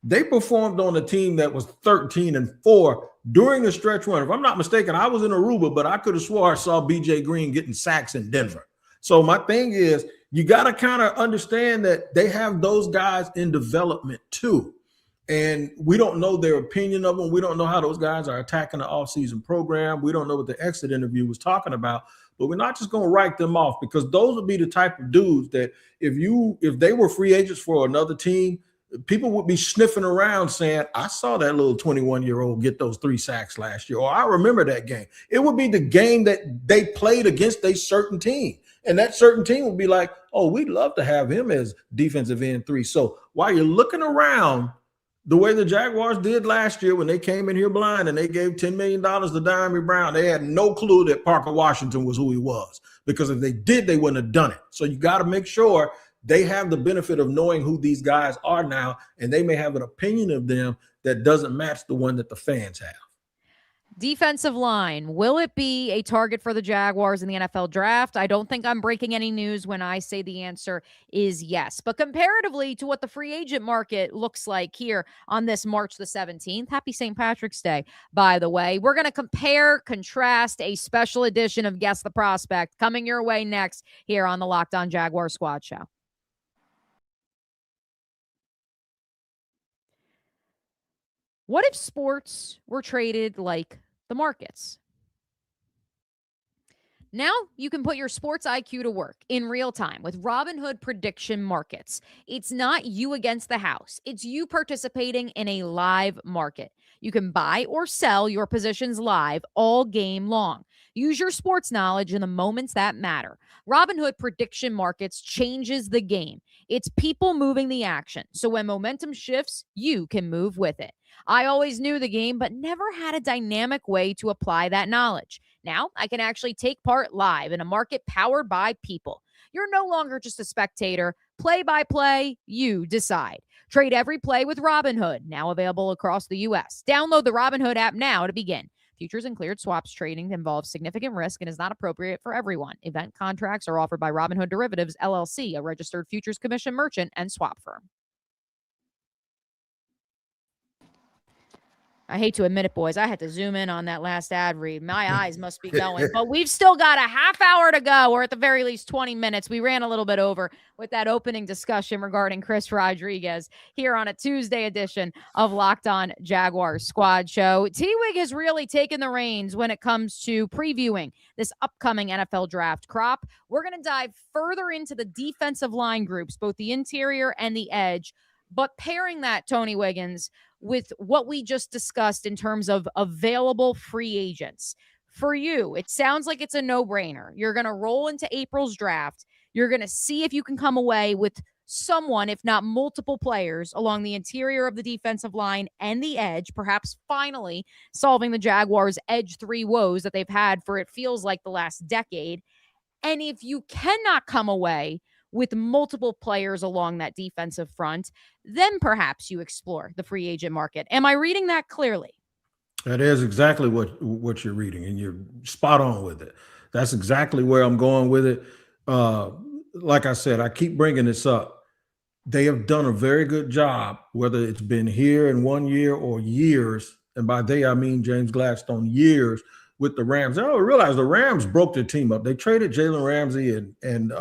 They performed on a team that was 13-4 during the stretch run. If I'm not mistaken, I was in Aruba, but I could have swore I saw BJ Green getting sacks in Denver. So my thing is, you got to kind of understand that they have those guys in development too. And we don't know their opinion of them. We don't know how those guys are attacking the offseason program. We don't know what the exit interview was talking about. But we're not just going to write them off, because those would be the type of dudes that if they were free agents for another team, people would be sniffing around saying, I saw that little 21-year-old get those 3 sacks last year, or I remember that game. It would be the game that they played against a certain team. And that certain team would be like, oh, we'd love to have him as defensive end 3. So while you're looking around the way the Jaguars did last year when they came in here blind and they gave $10 million to Diamond Brown, they had no clue that Parker Washington was who he was, because if they did, they wouldn't have done it. So you got to make sure they have the benefit of knowing who these guys are now, and they may have an opinion of them that doesn't match the one that the fans have. Defensive line, will it be a target for the Jaguars in the NFL draft? I don't think I'm breaking any news when I say the answer is yes. But comparatively to what the free agent market looks like here on this March the 17th, happy St. Patrick's Day, by the way, we're going to compare, contrast a special edition of Guess the Prospect coming your way next here on the Locked On Jaguars Squad Show. What if sports were traded like the markets? Now you can put your sports IQ to work in real time with Robinhood prediction markets. It's not you against the house. It's you participating in a live market. You can buy or sell your positions live all game long. Use your sports knowledge in the moments that matter. Robinhood prediction markets changes the game. It's people moving the action. So when momentum shifts, you can move with it. I always knew the game, but never had a dynamic way to apply that knowledge. Now I can actually take part live in a market powered by people. You're no longer just a spectator. Play by play, you decide. Trade every play with Robinhood, now available across the U.S. Download the Robinhood app now to begin. Futures and cleared swaps trading involves significant risk and is not appropriate for everyone. Event contracts are offered by Robinhood Derivatives, LLC, a registered futures commission merchant and swap firm. I hate to admit it, boys. I had to zoom in on that last ad read. My eyes must be going. But we've still got a half hour to go, or at the very least 20 minutes. We ran a little bit over with that opening discussion regarding Chris Rodriguez here on a Tuesday edition of Locked On Jaguars Squad Show. T-Wig has really taken the reins when it comes to previewing this upcoming NFL draft crop. We're going to dive further into the defensive line groups, both the interior and the edge. But pairing that, Tony Wiggins, with what we just discussed in terms of available free agents. For you, it sounds like it's a no-brainer. You're going to roll into April's draft. You're going to see if you can come away with someone, if not multiple players, along the interior of the defensive line and the edge, perhaps finally solving the Jaguars' edge 3 woes that they've had for, it feels like, the last decade. And if you cannot come away with multiple players along that defensive front, then perhaps you explore the free agent market. Am I reading that clearly? That is exactly what you're reading, and you're spot on with it. That's exactly where I'm going with it. Like I said, I keep bringing this up. They have done a very good job, whether it's been here in 1 year or years, and by they I mean James Gladstone, years with the Rams. I don't realize the Rams broke their team up. They traded Jalen Ramsey and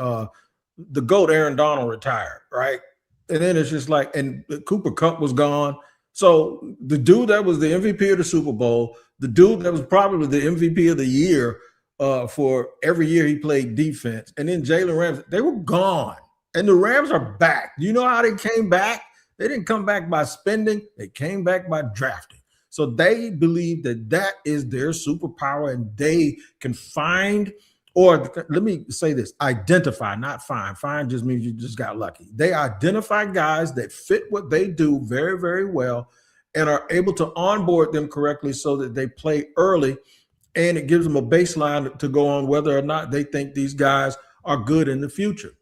the GOAT Aaron Donald retired, right? And then it's just like, and Cooper Kupp was gone. So the dude that was the MVP of the Super Bowl, the dude that was probably the MVP of the year for every year he played defense, and then Jalen Ramsey, they were gone. And the Rams are back. Do you know how they came back? They didn't come back by spending. They came back by drafting. So they believe that that is their superpower, and they can find, or let me say this, identify, not find. Find just means you just got lucky. They identify guys that fit what they do very, very well and are able to onboard them correctly so that they play early, and it gives them a baseline to go on whether or not they think these guys are good in the future.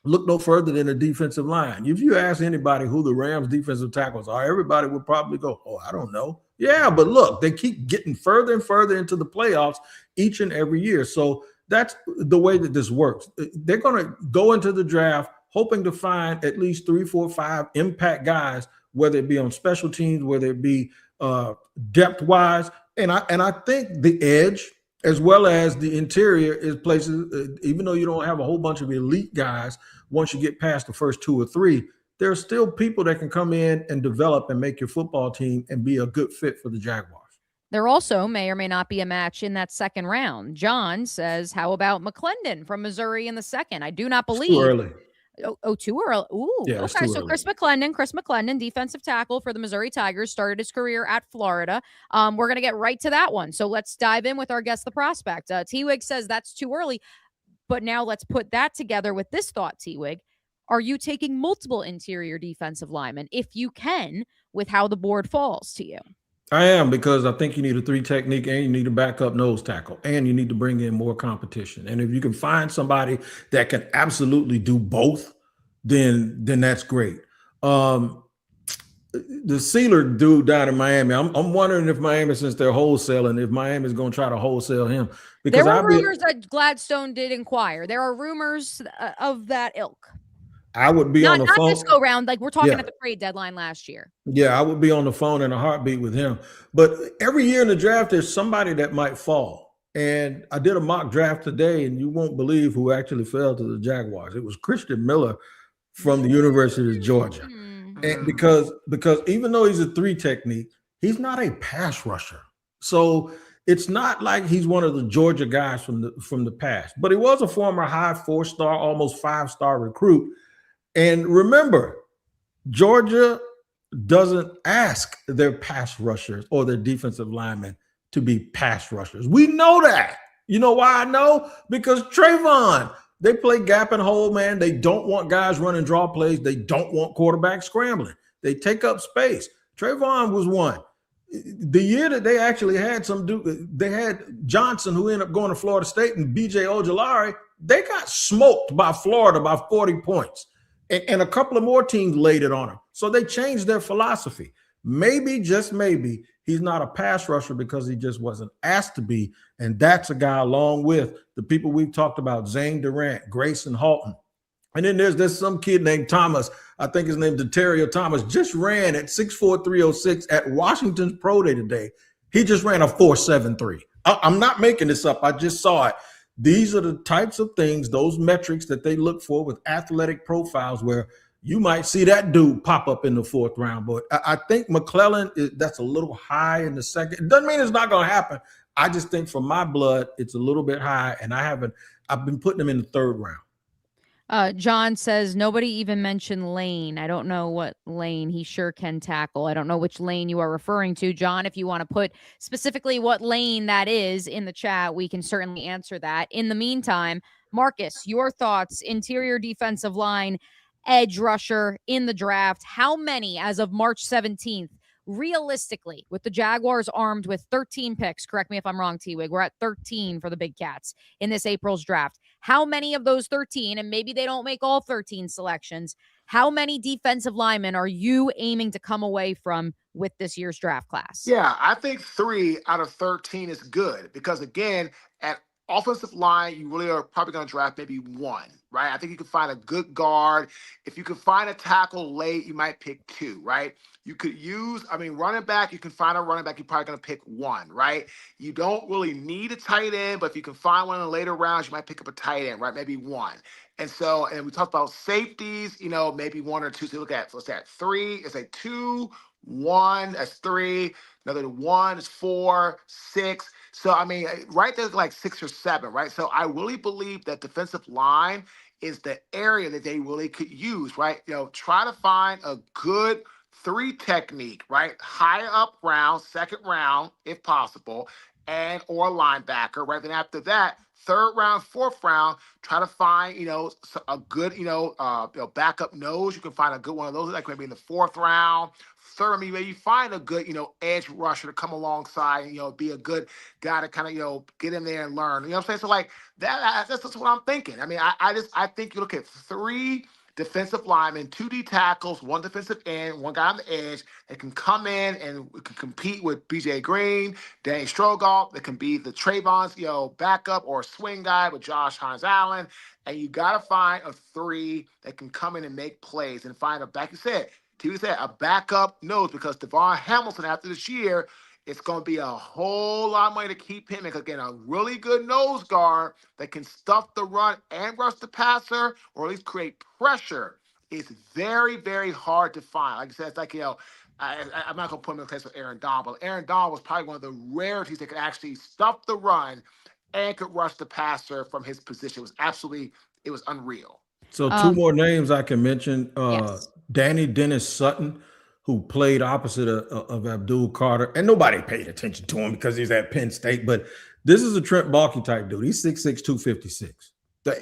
Look no further than the defensive line. If you ask anybody who the Rams defensive tackles are, everybody would probably go, oh, I don't know. Yeah, but look, they keep getting further and further into the playoffs each and every year. So that's the way that this works. They're going to go into the draft hoping to find at least 3, 4, 5 impact guys, whether it be on special teams, whether it be depth-wise. And I think the edge as well as the interior is places, even though you don't have a whole bunch of elite guys, once you get past the first 2 or 3, there are still people that can come in and develop and make your football team and be a good fit for the Jaguars. There also may or may not be a match in that second round. John says, how about McClendon from Missouri in the second? I do not believe. Too early. Too early. Ooh, yeah, okay. So Chris McClendon, defensive tackle for the Missouri Tigers, started his career at Florida. We're going to get right to that one. So let's dive in with our guest, the prospect. T-Wig says that's too early. But now let's put that together with this thought, T-Wig. Are you taking multiple interior defensive linemen, if you can, with how the board falls to you? I am, because I think you need a 3 technique and you need a backup nose tackle and you need to bring in more competition. And if you can find somebody that can absolutely do both, then that's great. The Sealer dude down in Miami, I'm wondering if Miami, since they're wholesaling, if Miami's going to try to wholesale him. Because there were rumors that Gladstone did inquire. There are rumors of that ilk. I would be on the phone. Not this go round, like we're talking at the trade deadline last year. Yeah, I would be on the phone in a heartbeat with him. But every year in the draft, there's somebody that might fall. And I did a mock draft today, and you won't believe who actually fell to the Jaguars. It was Christian Miller from the University of Georgia. And because even though he's a 3 technique, he's not a pass rusher. So it's not like he's one of the Georgia guys from the past. But he was a former high 4-star, almost 5-star recruit. And remember, Georgia doesn't ask their pass rushers or their defensive linemen to be pass rushers. We know that. You know why I know? Because Trayvon, they play gap and hole, man. They don't want guys running draw plays. They don't want quarterbacks scrambling. They take up space. Trayvon was one. The year that they actually had they had Johnson, who ended up going to Florida State, and B.J. Ojolari. They got smoked by Florida by 40 points. And a couple of more teams laid it on him. So they changed their philosophy. Maybe, just maybe, he's not a pass rusher because he just wasn't asked to be. And that's a guy, along with the people we've talked about, Zane Durant, Grayson Halton. And then there's some kid named Thomas. I think his name's Deterio Thomas. Just ran at 6'4", 306 at Washington's Pro Day today. He just ran a 4.73. I'm not making this up. I just saw it. These are the types of things, those metrics that they look for with athletic profiles, where you might see that dude pop up in the 4th round. But I think McClellan, that's a little high in the 2nd. It doesn't mean it's not going to happen. I just think for my blood, it's a little bit high, and I've been putting them in the 3rd round. John says nobody even mentioned Lane. I don't know what lane. He sure can tackle. I don't know which lane you are referring to, John. If you want to put specifically what lane that is in the chat, we can certainly answer that. In the meantime, Marcus, your thoughts, interior defensive line, edge rusher in the draft. How many as of March 17th, realistically, with the Jaguars armed with 13 picks, correct me if I'm wrong, T-Wig, we're at 13 for the Big Cats in this April's draft. How many of those 13, and maybe they don't make all 13 selections, how many defensive linemen are you aiming to come away from with this year's draft class? Yeah, I think 3 out of 13 is good because, again, at offensive line, you really are probably going to draft maybe 1, right? I think you can find a good guard. If you can find a tackle late, you might pick 2, right? You could running back, you can find a running back, you're probably going to pick 1, right? You don't really need a tight end, but if you can find one in the later rounds, you might pick up a tight end, right? Maybe 1. And we talked about safeties, maybe 1 or 2. So look at, let's say 3, it's a 2, 1, that's 3, another 1 is 4, 6. So, right there's like 6 or 7, right? So I really believe that defensive line is the area that they really could use, right? Try to find a good 3 technique, right? Higher up round, 2nd round, if possible, and or linebacker, right? Then after that, 3rd round, 4th round, try to find, a good, backup nose. You can find a good one of those, like maybe in the 4th round. 3rd, maybe you find a good, edge rusher to come alongside, be a good guy to kind of, get in there and learn. You know what I'm saying? So like that's just what I'm thinking. I think you look at 3 defensive linemen, 2 D tackles, 1 defensive end, 1 guy on the edge that can come in and can compete with BJ Green, Danny Strogoff, that can be the Trayvon's, backup or swing guy with Josh Hines Allen. And you got to find a 3 that can come in and make plays and find like you said, TV said, a backup nose, because Devon Hamilton after this year, it's going to be a whole lot of money to keep him. Because, again, a really good nose guard that can stuff the run and rush the passer, or at least create pressure, is very, very hard to find. Like I said, it's like, I'm not going to put him in a place with Aaron Donald, but Aaron Donald was probably one of the rarities that could actually stuff the run and could rush the passer from his position. It was unreal. So 2 more names I can mention. Yes. Danny Dennis Sutton, who played opposite of Abdul Carter. And nobody paid attention to him because he's at Penn State. But this is a Trent Baalke type dude. He's 6'6", 256.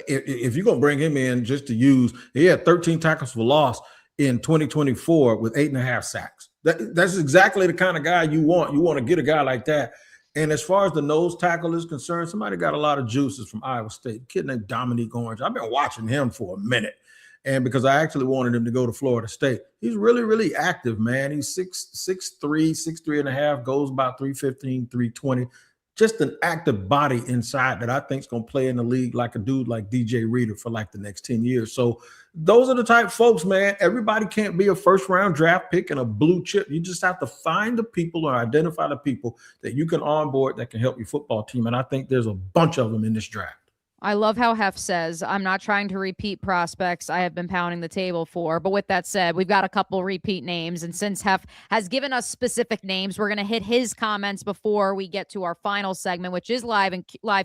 If you're going to bring him in just to use, he had 13 tackles for loss in 2024 with 8.5 sacks. That's exactly the kind of guy you want. You want to get a guy like that. And as far as the nose tackle is concerned, somebody got a lot of juices from Iowa State. A kid named Dominique Orange. I've been watching him for a minute. And because I actually wanted him to go to Florida State. He's really, really active, man. He's 6'3", 6'3.5", goes about 315, 320. Just an active body inside that I think is going to play in the league like a dude like DJ Reader for like the next 10 years. So those are the type of folks, man. Everybody can't be a first-round draft pick and a blue chip. You just have to find the people or identify the people that you can onboard that can help your football team. And I think there's a bunch of them in this draft. I love how Hef says, I'm not trying to repeat prospects I have been pounding the table for. But with that said, we've got a couple repeat names. And since Hef has given us specific names, we're going to hit his comments before we get to our final segment, which is live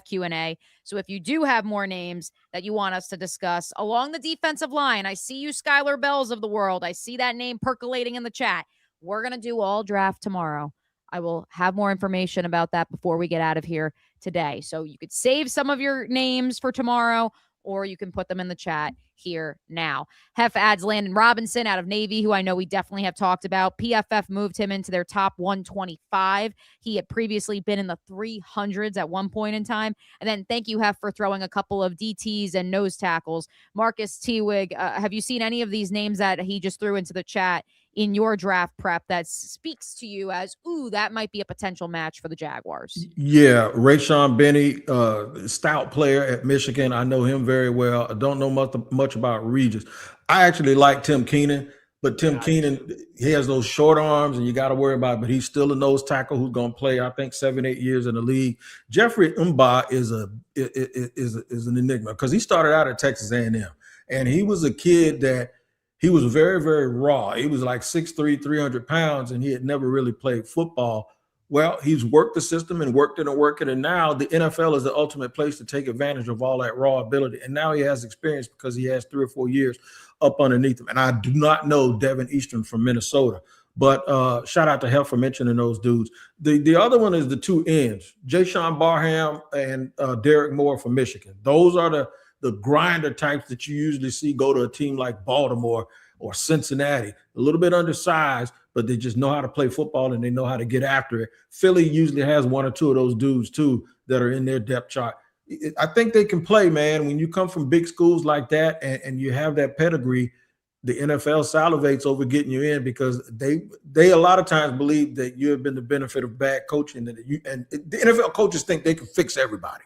Q&A. So if you do have more names that you want us to discuss along the defensive line, I see you, Skylar Bells of the world. I see that name percolating in the chat. We're going to do all draft tomorrow. I will have more information about that before we get out of here today. So you could save some of your names for tomorrow, or you can put them in the chat here now. Hef adds Landon Robinson out of Navy, who I know we definitely have talked about. PFF moved him into their top 125. He had previously been in the 300s at one point in time. And then thank you, Hef, for throwing a couple of DTs and nose tackles. Marcus T-Wig, have you seen any of these names that he just threw into the chat in your draft prep that speaks to you as, ooh, that might be a potential match for the Jaguars? Yeah, Rayshawn Benny, stout player at Michigan. I know him very well. I don't know much about Regis. I actually like Tim Keenan, but Tim Keenan, he has those short arms and you got to worry about it, but he's still a nose tackle who's going to play, I think, 7-8 years in the league. Jeffrey Mba is an enigma because he started out at Texas A&M, and he was a kid that he was very, very raw. He was like 6'3", 300 pounds, and he had never really played football. Well, he's worked the system and worked it, and now the NFL is the ultimate place to take advantage of all that raw ability. And now he has experience because he has 3 or 4 years up underneath him. And I do not know Devin Eastern from Minnesota, but shout out to Hef for mentioning those dudes. The other one is the two ends, Jayshon Barham and Derek Moore from Michigan. Those are the grinder types that you usually see go to a team like Baltimore or Cincinnati, a little bit undersized, but they just know how to play football and they know how to get after it. Philly usually has 1 or 2 of those dudes too that are in their depth chart. I think they can play, man. When you come from big schools like that and you have that pedigree, the NFL salivates over getting you in because they a lot of times believe that you have been the benefit of bad coaching, and the NFL coaches think they can fix everybody.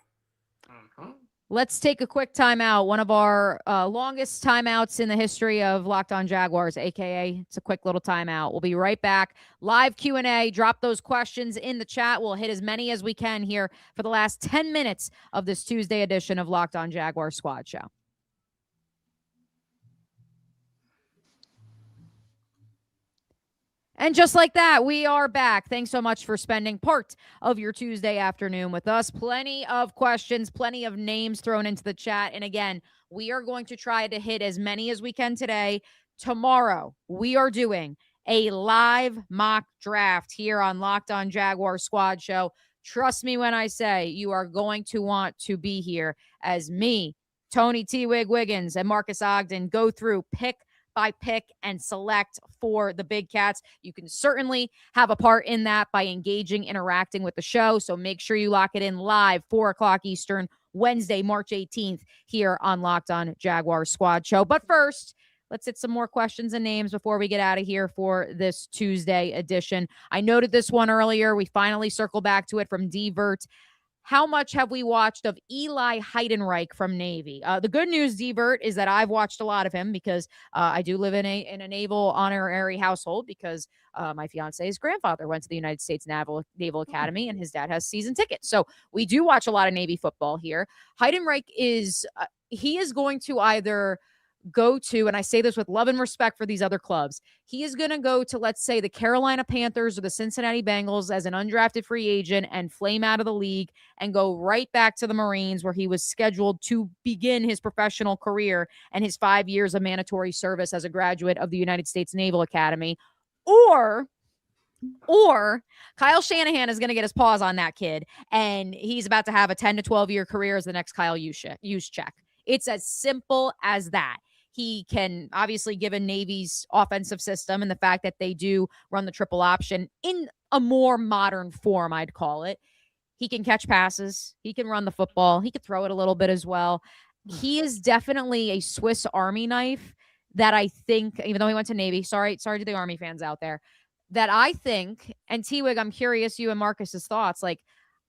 Let's take a quick timeout. One of our longest timeouts in the history of Locked On Jaguars, AKA it's a quick little timeout. We'll be right back. Live Q&A. Drop those questions in the chat. We'll hit as many as we can here for the last 10 minutes of this Tuesday edition of Locked On Jaguars Squad Show. And just like that, we are back. Thanks so much for spending part of your Tuesday afternoon with us. Plenty of questions, plenty of names thrown into the chat. And again, we are going to try to hit as many as we can today. Tomorrow, we are doing a live mock draft here on Locked On Jaguars Squad Show. Trust me when I say you are going to want to be here as me, Tony T-Wig Wiggins, and Marques Ogden go through pick by pick and select for the Big Cats. You can certainly have a part in that by engaging, interacting with the show. So make sure you lock it in live, 4 o'clock Eastern, Wednesday, March 18th, here on Locked On Jaguars Squad Show. But first, let's hit some more questions and names before we get out of here for this Tuesday edition. I noted this one earlier. We finally circle back to it from D-Vert. How much have we watched of Eli Heidenreich from Navy? The good news, D-Vert, is that I've watched a lot of him because I do live in a naval honorary household because my fiance's grandfather went to the United States Naval Academy and his dad has season tickets. So we do watch a lot of Navy football here. Heidenreich he is going to either go to, and I say this with love and respect for these other clubs, he is going to go to, let's say, the Carolina Panthers or the Cincinnati Bengals as an undrafted free agent and flame out of the league and go right back to the Marines where he was scheduled to begin his professional career and his 5 years of mandatory service as a graduate of the United States Naval Academy. Or Kyle Shanahan is going to get his paws on that kid and he's about to have a 10 to 12 year career as the next Kyle Juszczyk. It's as simple as that. He can obviously, given Navy's offensive system and the fact that they do run the triple option in a more modern form, I'd call it. He can catch passes. He can run the football. He could throw it a little bit as well. He is definitely a Swiss Army knife that I think, even though he went to Navy, sorry to the Army fans out there, that I think, and T-Wig, I'm curious you and Marcus's thoughts. Like,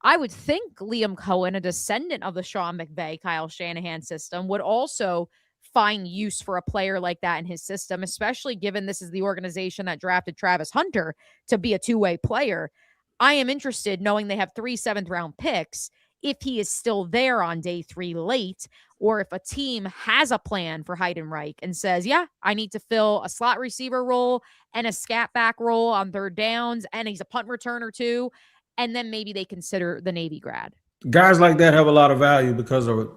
I would think Liam Cohen, a descendant of the Sean McVay, Kyle Shanahan system, would also find use for a player like that in his system, especially given this is the organization that drafted Travis Hunter to be a two-way player. I am interested, knowing they have 3 7th-round picks, if he is still there on day 3 late, or if a team has a plan for Heidenreich and says, yeah, I need to fill a slot receiver role and a scat back role on third downs, and he's a punt returner too, and then maybe they consider the Navy grad. Guys like that have a lot of value because of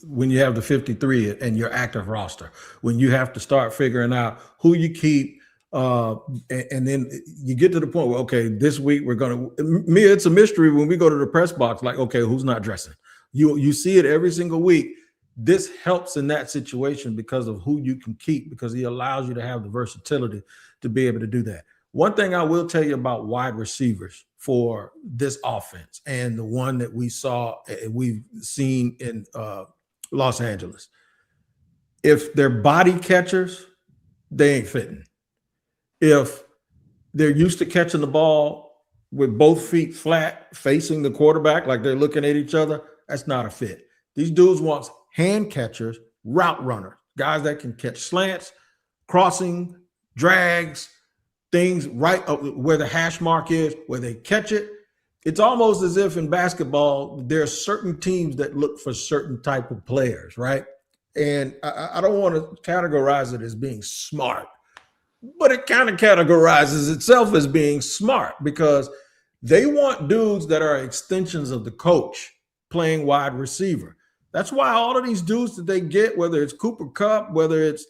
when you have the 53 and your active roster, when you have to start figuring out who you keep, and then you get to the point where, okay, this week we're going to, it's a mystery when we go to the press box, like, okay, who's not dressing? You see it every single week. This helps in that situation because of who you can keep, because he allows you to have the versatility to be able to do that. One thing I will tell you about wide receivers for this offense, and the one that we saw and we've seen in Los Angeles, if they're body catchers, they ain't fitting. If they're used to catching the ball with both feet flat, facing the quarterback like they're looking at each other, that's not a fit. These dudes want hand catchers, route runners, guys that can catch slants, crossing, drags, things right up where the hash mark is, where they catch it. It's almost as if in basketball, there are certain teams that look for certain type of players, right? And I don't want to categorize it as being smart, but it kind of categorizes itself as being smart, because they want dudes that are extensions of the coach playing wide receiver. That's why all of these dudes that they get, whether it's Cooper Kupp, whether it's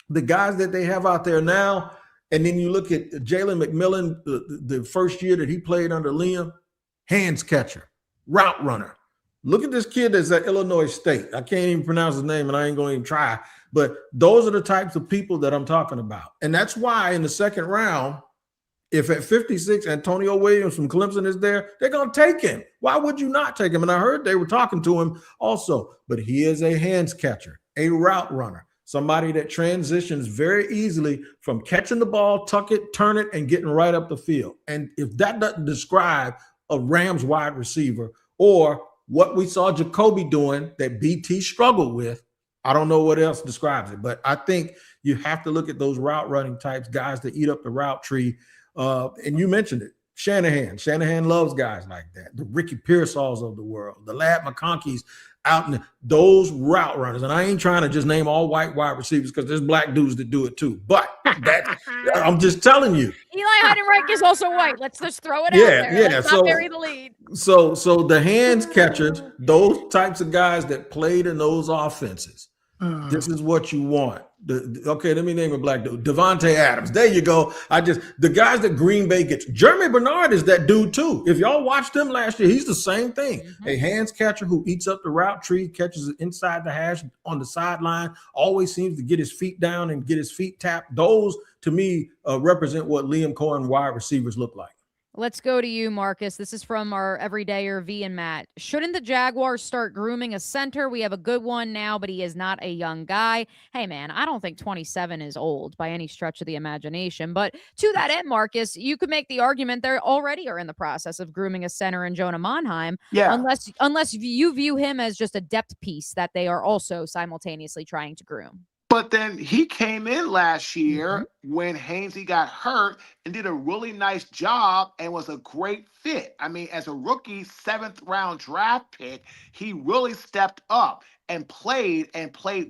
the guys that they have out there now, and then you look at Jalen McMillan, the first year that he played under Liam, hands catcher, route runner. Look at this kid that's at Illinois State. I can't even pronounce his name, and I ain't going to even try. But those are the types of people that I'm talking about. And that's why in the second round, if at 56 Antonio Williams from Clemson is there, they're going to take him. Why would you not take him? And I heard they were talking to him also. But he is a hands catcher, a route runner, somebody that transitions very easily from catching the ball, tuck it, turn it, and getting right up the field. And if that doesn't describe a Rams wide receiver, or what we saw Jacoby doing that BT struggled with, I don't know what else describes it. But I think you have to look at those route running types, guys that eat up the route tree. And you mentioned it, Shanahan. Shanahan loves guys like that. The Ricky Pearsalls of the world, the Lad McConkeys out in those route runners. And I ain't trying to just name all white wide receivers, because there's black dudes that do it too. But that, I'm just telling you. Eli Heidenreich is also white. Let's just throw it out there. Yeah. Let's not bury the lead. So the hands catchers, those types of guys that played in those offenses, this is what you want. Okay, let me name a black dude. Devontae Adams. There you go. The guys that Green Bay gets. Jeremy Bernard is that dude too. If y'all watched him last year, he's the same thing. Mm-hmm. A hands catcher who eats up the route tree, catches it inside the hash on the sideline, always seems to get his feet down and get his feet tapped. Those, to me, represent what Liam Cohen wide receivers look like. Let's go to you, Marcus. This is from our everydayer V and Matt. Shouldn't the Jaguars start grooming a center? We have a good one now, but he is not a young guy. Hey, man, I don't think 27 is old by any stretch of the imagination. But to that end, Marcus, you could make the argument they already are in the process of grooming a center in Jonah Monheim. Yeah. Unless you view him as just a depth piece that they are also simultaneously trying to groom. But then he came in last year when Hainsey got hurt and did a really nice job and was a great fit. I mean, as a rookie 7th round draft pick, he really stepped up and played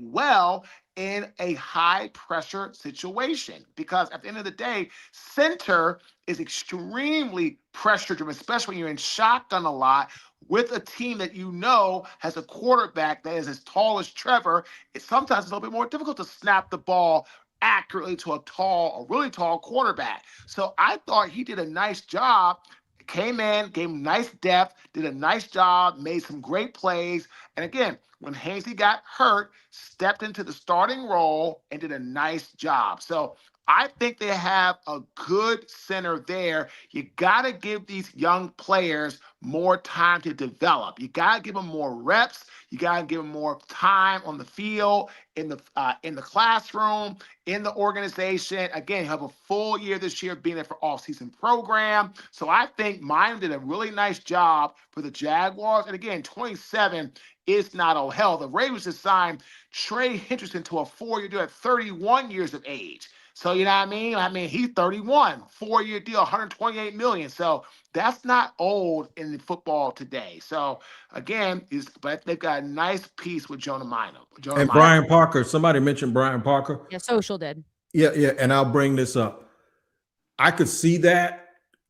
well in a high pressure situation, because at the end of the day, center is extremely pressure driven, especially when you're in shotgun a lot with a team that you know has a quarterback that is as tall as Trevor. It's sometimes a little bit more difficult to snap the ball accurately to a really tall quarterback. So I thought he did a nice job came in, gave him nice depth, did a nice job, made some great plays. And again, when Hainsey got hurt, stepped into the starting role and did a nice job. So I think they have a good center there. You got to give these young players more time to develop. You got to give them more reps. You got to give them more time on the field, in the classroom, in the organization. Again, you have a full year this year being there for off-season program. So I think Minor did a really nice job for the Jaguars. And again, 27 is not all hell. The Ravens just signed Trey Hendrickson to a 4-year deal at 31 years of age. So you know what I mean? I mean, he's 31, 4-year deal, $128 million. So that's not old in the football today. So again, but they've got a nice piece with Jonah Minor. And Brian Parker. Somebody mentioned Brian Parker. Yeah, Social did. Yeah. And I'll bring this up. I could see that.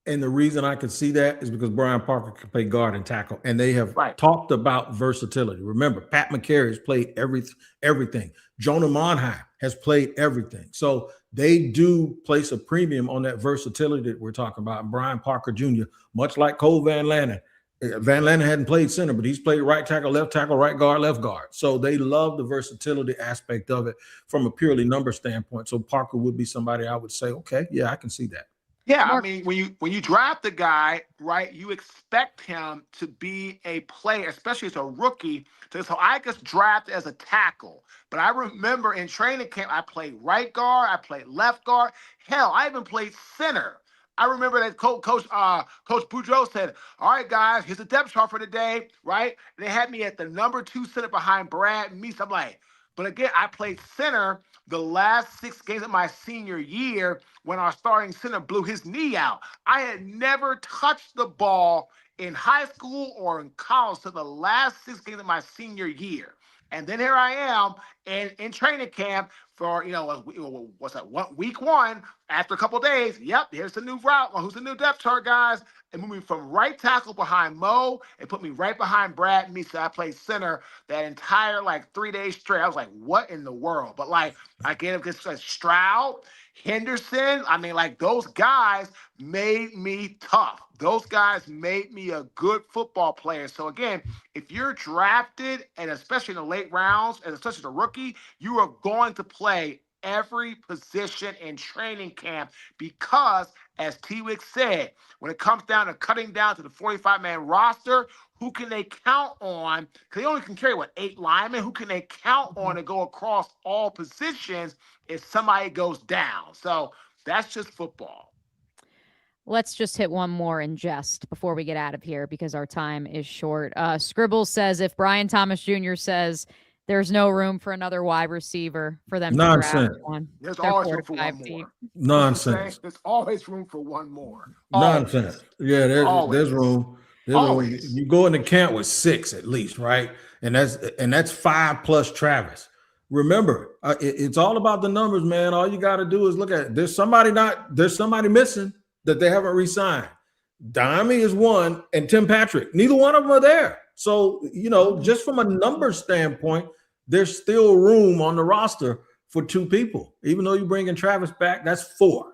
And the reason I could see that is because Brian Parker can play guard and tackle. And they have talked about versatility. Remember, Pat McCary has played everything. Jonah Monheim has played everything. So they do place a premium on that versatility that we're talking about. And Brian Parker Jr., much like Cole Van Lannon. Van Lannon hadn't played center, but he's played right tackle, right guard, left guard. So they love the versatility aspect of it from a purely number standpoint. So Parker would be somebody I would say, okay, yeah, I can see that. Yeah, I mean, when you draft the guy, right, you expect him to be a player, especially as a rookie. So I just drafted as a tackle. But I remember in training camp, I played right guard, I played left guard. Hell, I even played center. I remember that Coach Boudreaux said, all right, guys, here's the depth chart for today, right? They had me at the number 2 center behind Brad Meese. I'm like, but again, I played center the last 6 games of my senior year when our starting center blew his knee out. I had never touched the ball in high school or in college to the last 6 games of my senior year. And then here I am in training camp for, what's that, week 1, after a couple of days. Yep, here's the new route. Well, who's the new depth chart, guys? And moved me from right tackle behind Mo and put me right behind Brad and me. So I played center that entire 3 days straight. I was like, what in the world? But I gave him this Stroud, Henderson. I mean, those guys made me tough. Those guys made me a good football player. So again, if you're drafted, and especially in the late rounds, and especially as a rookie, you are going to play every position in training camp because, as T-Wick said, when it comes down to cutting down to the 45-man roster, who can they count on? Because they only can carry, 8 linemen? Who can they count on to go across all positions if somebody goes down? So that's just football. Let's just hit one more in jest before we get out of here because our time is short. Scribbles says if Brian Thomas Jr. says there's no room for another wide receiver for them to draft one. There's always room for one more. Nonsense. There's always room for one more. Nonsense. Yeah, there's room. You go into camp with 6 at least, right? And that's 5+ Travis. Remember, it's all about the numbers, man. All you got to do is look at it. There's somebody missing that they haven't re-signed. Diamond is one, and Tim Patrick. Neither one of them are there. So, just from a numbers standpoint, there's still room on the roster for 2 people. Even though you're bringing Travis back, that's 4.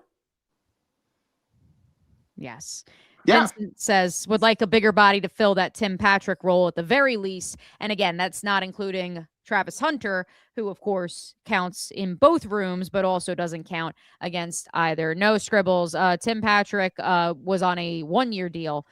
Yes. Yeah. Vincent says, would like a bigger body to fill that Tim Patrick role at the very least. And again, that's not including Travis Hunter, who, of course, counts in both rooms, but also doesn't count against either. No scribbles. Tim Patrick was on a 1-year deal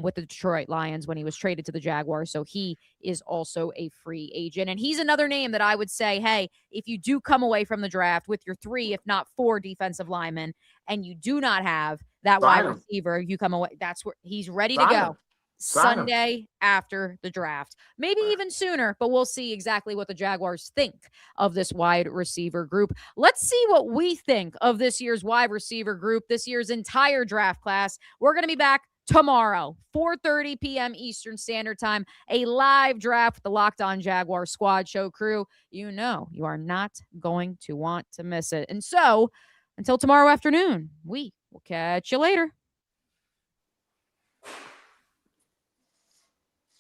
with the Detroit Lions when he was traded to the Jaguars. So he is also a free agent. And he's another name that I would say, hey, if you do come away from the draft with your 3, if not 4 defensive linemen, and you do not have that wide receiver, you come away. That's where he's ready to go. Sunday after the draft, maybe even sooner, but we'll see exactly what the Jaguars think of this wide receiver group. Let's see what we think of this year's wide receiver group, this year's entire draft class. We're going to be back tomorrow, 4:30 p.m. Eastern Standard Time, a live draft with the Locked On Jaguars Squad Show crew. You are not going to want to miss it. And so until tomorrow afternoon, we will catch you later.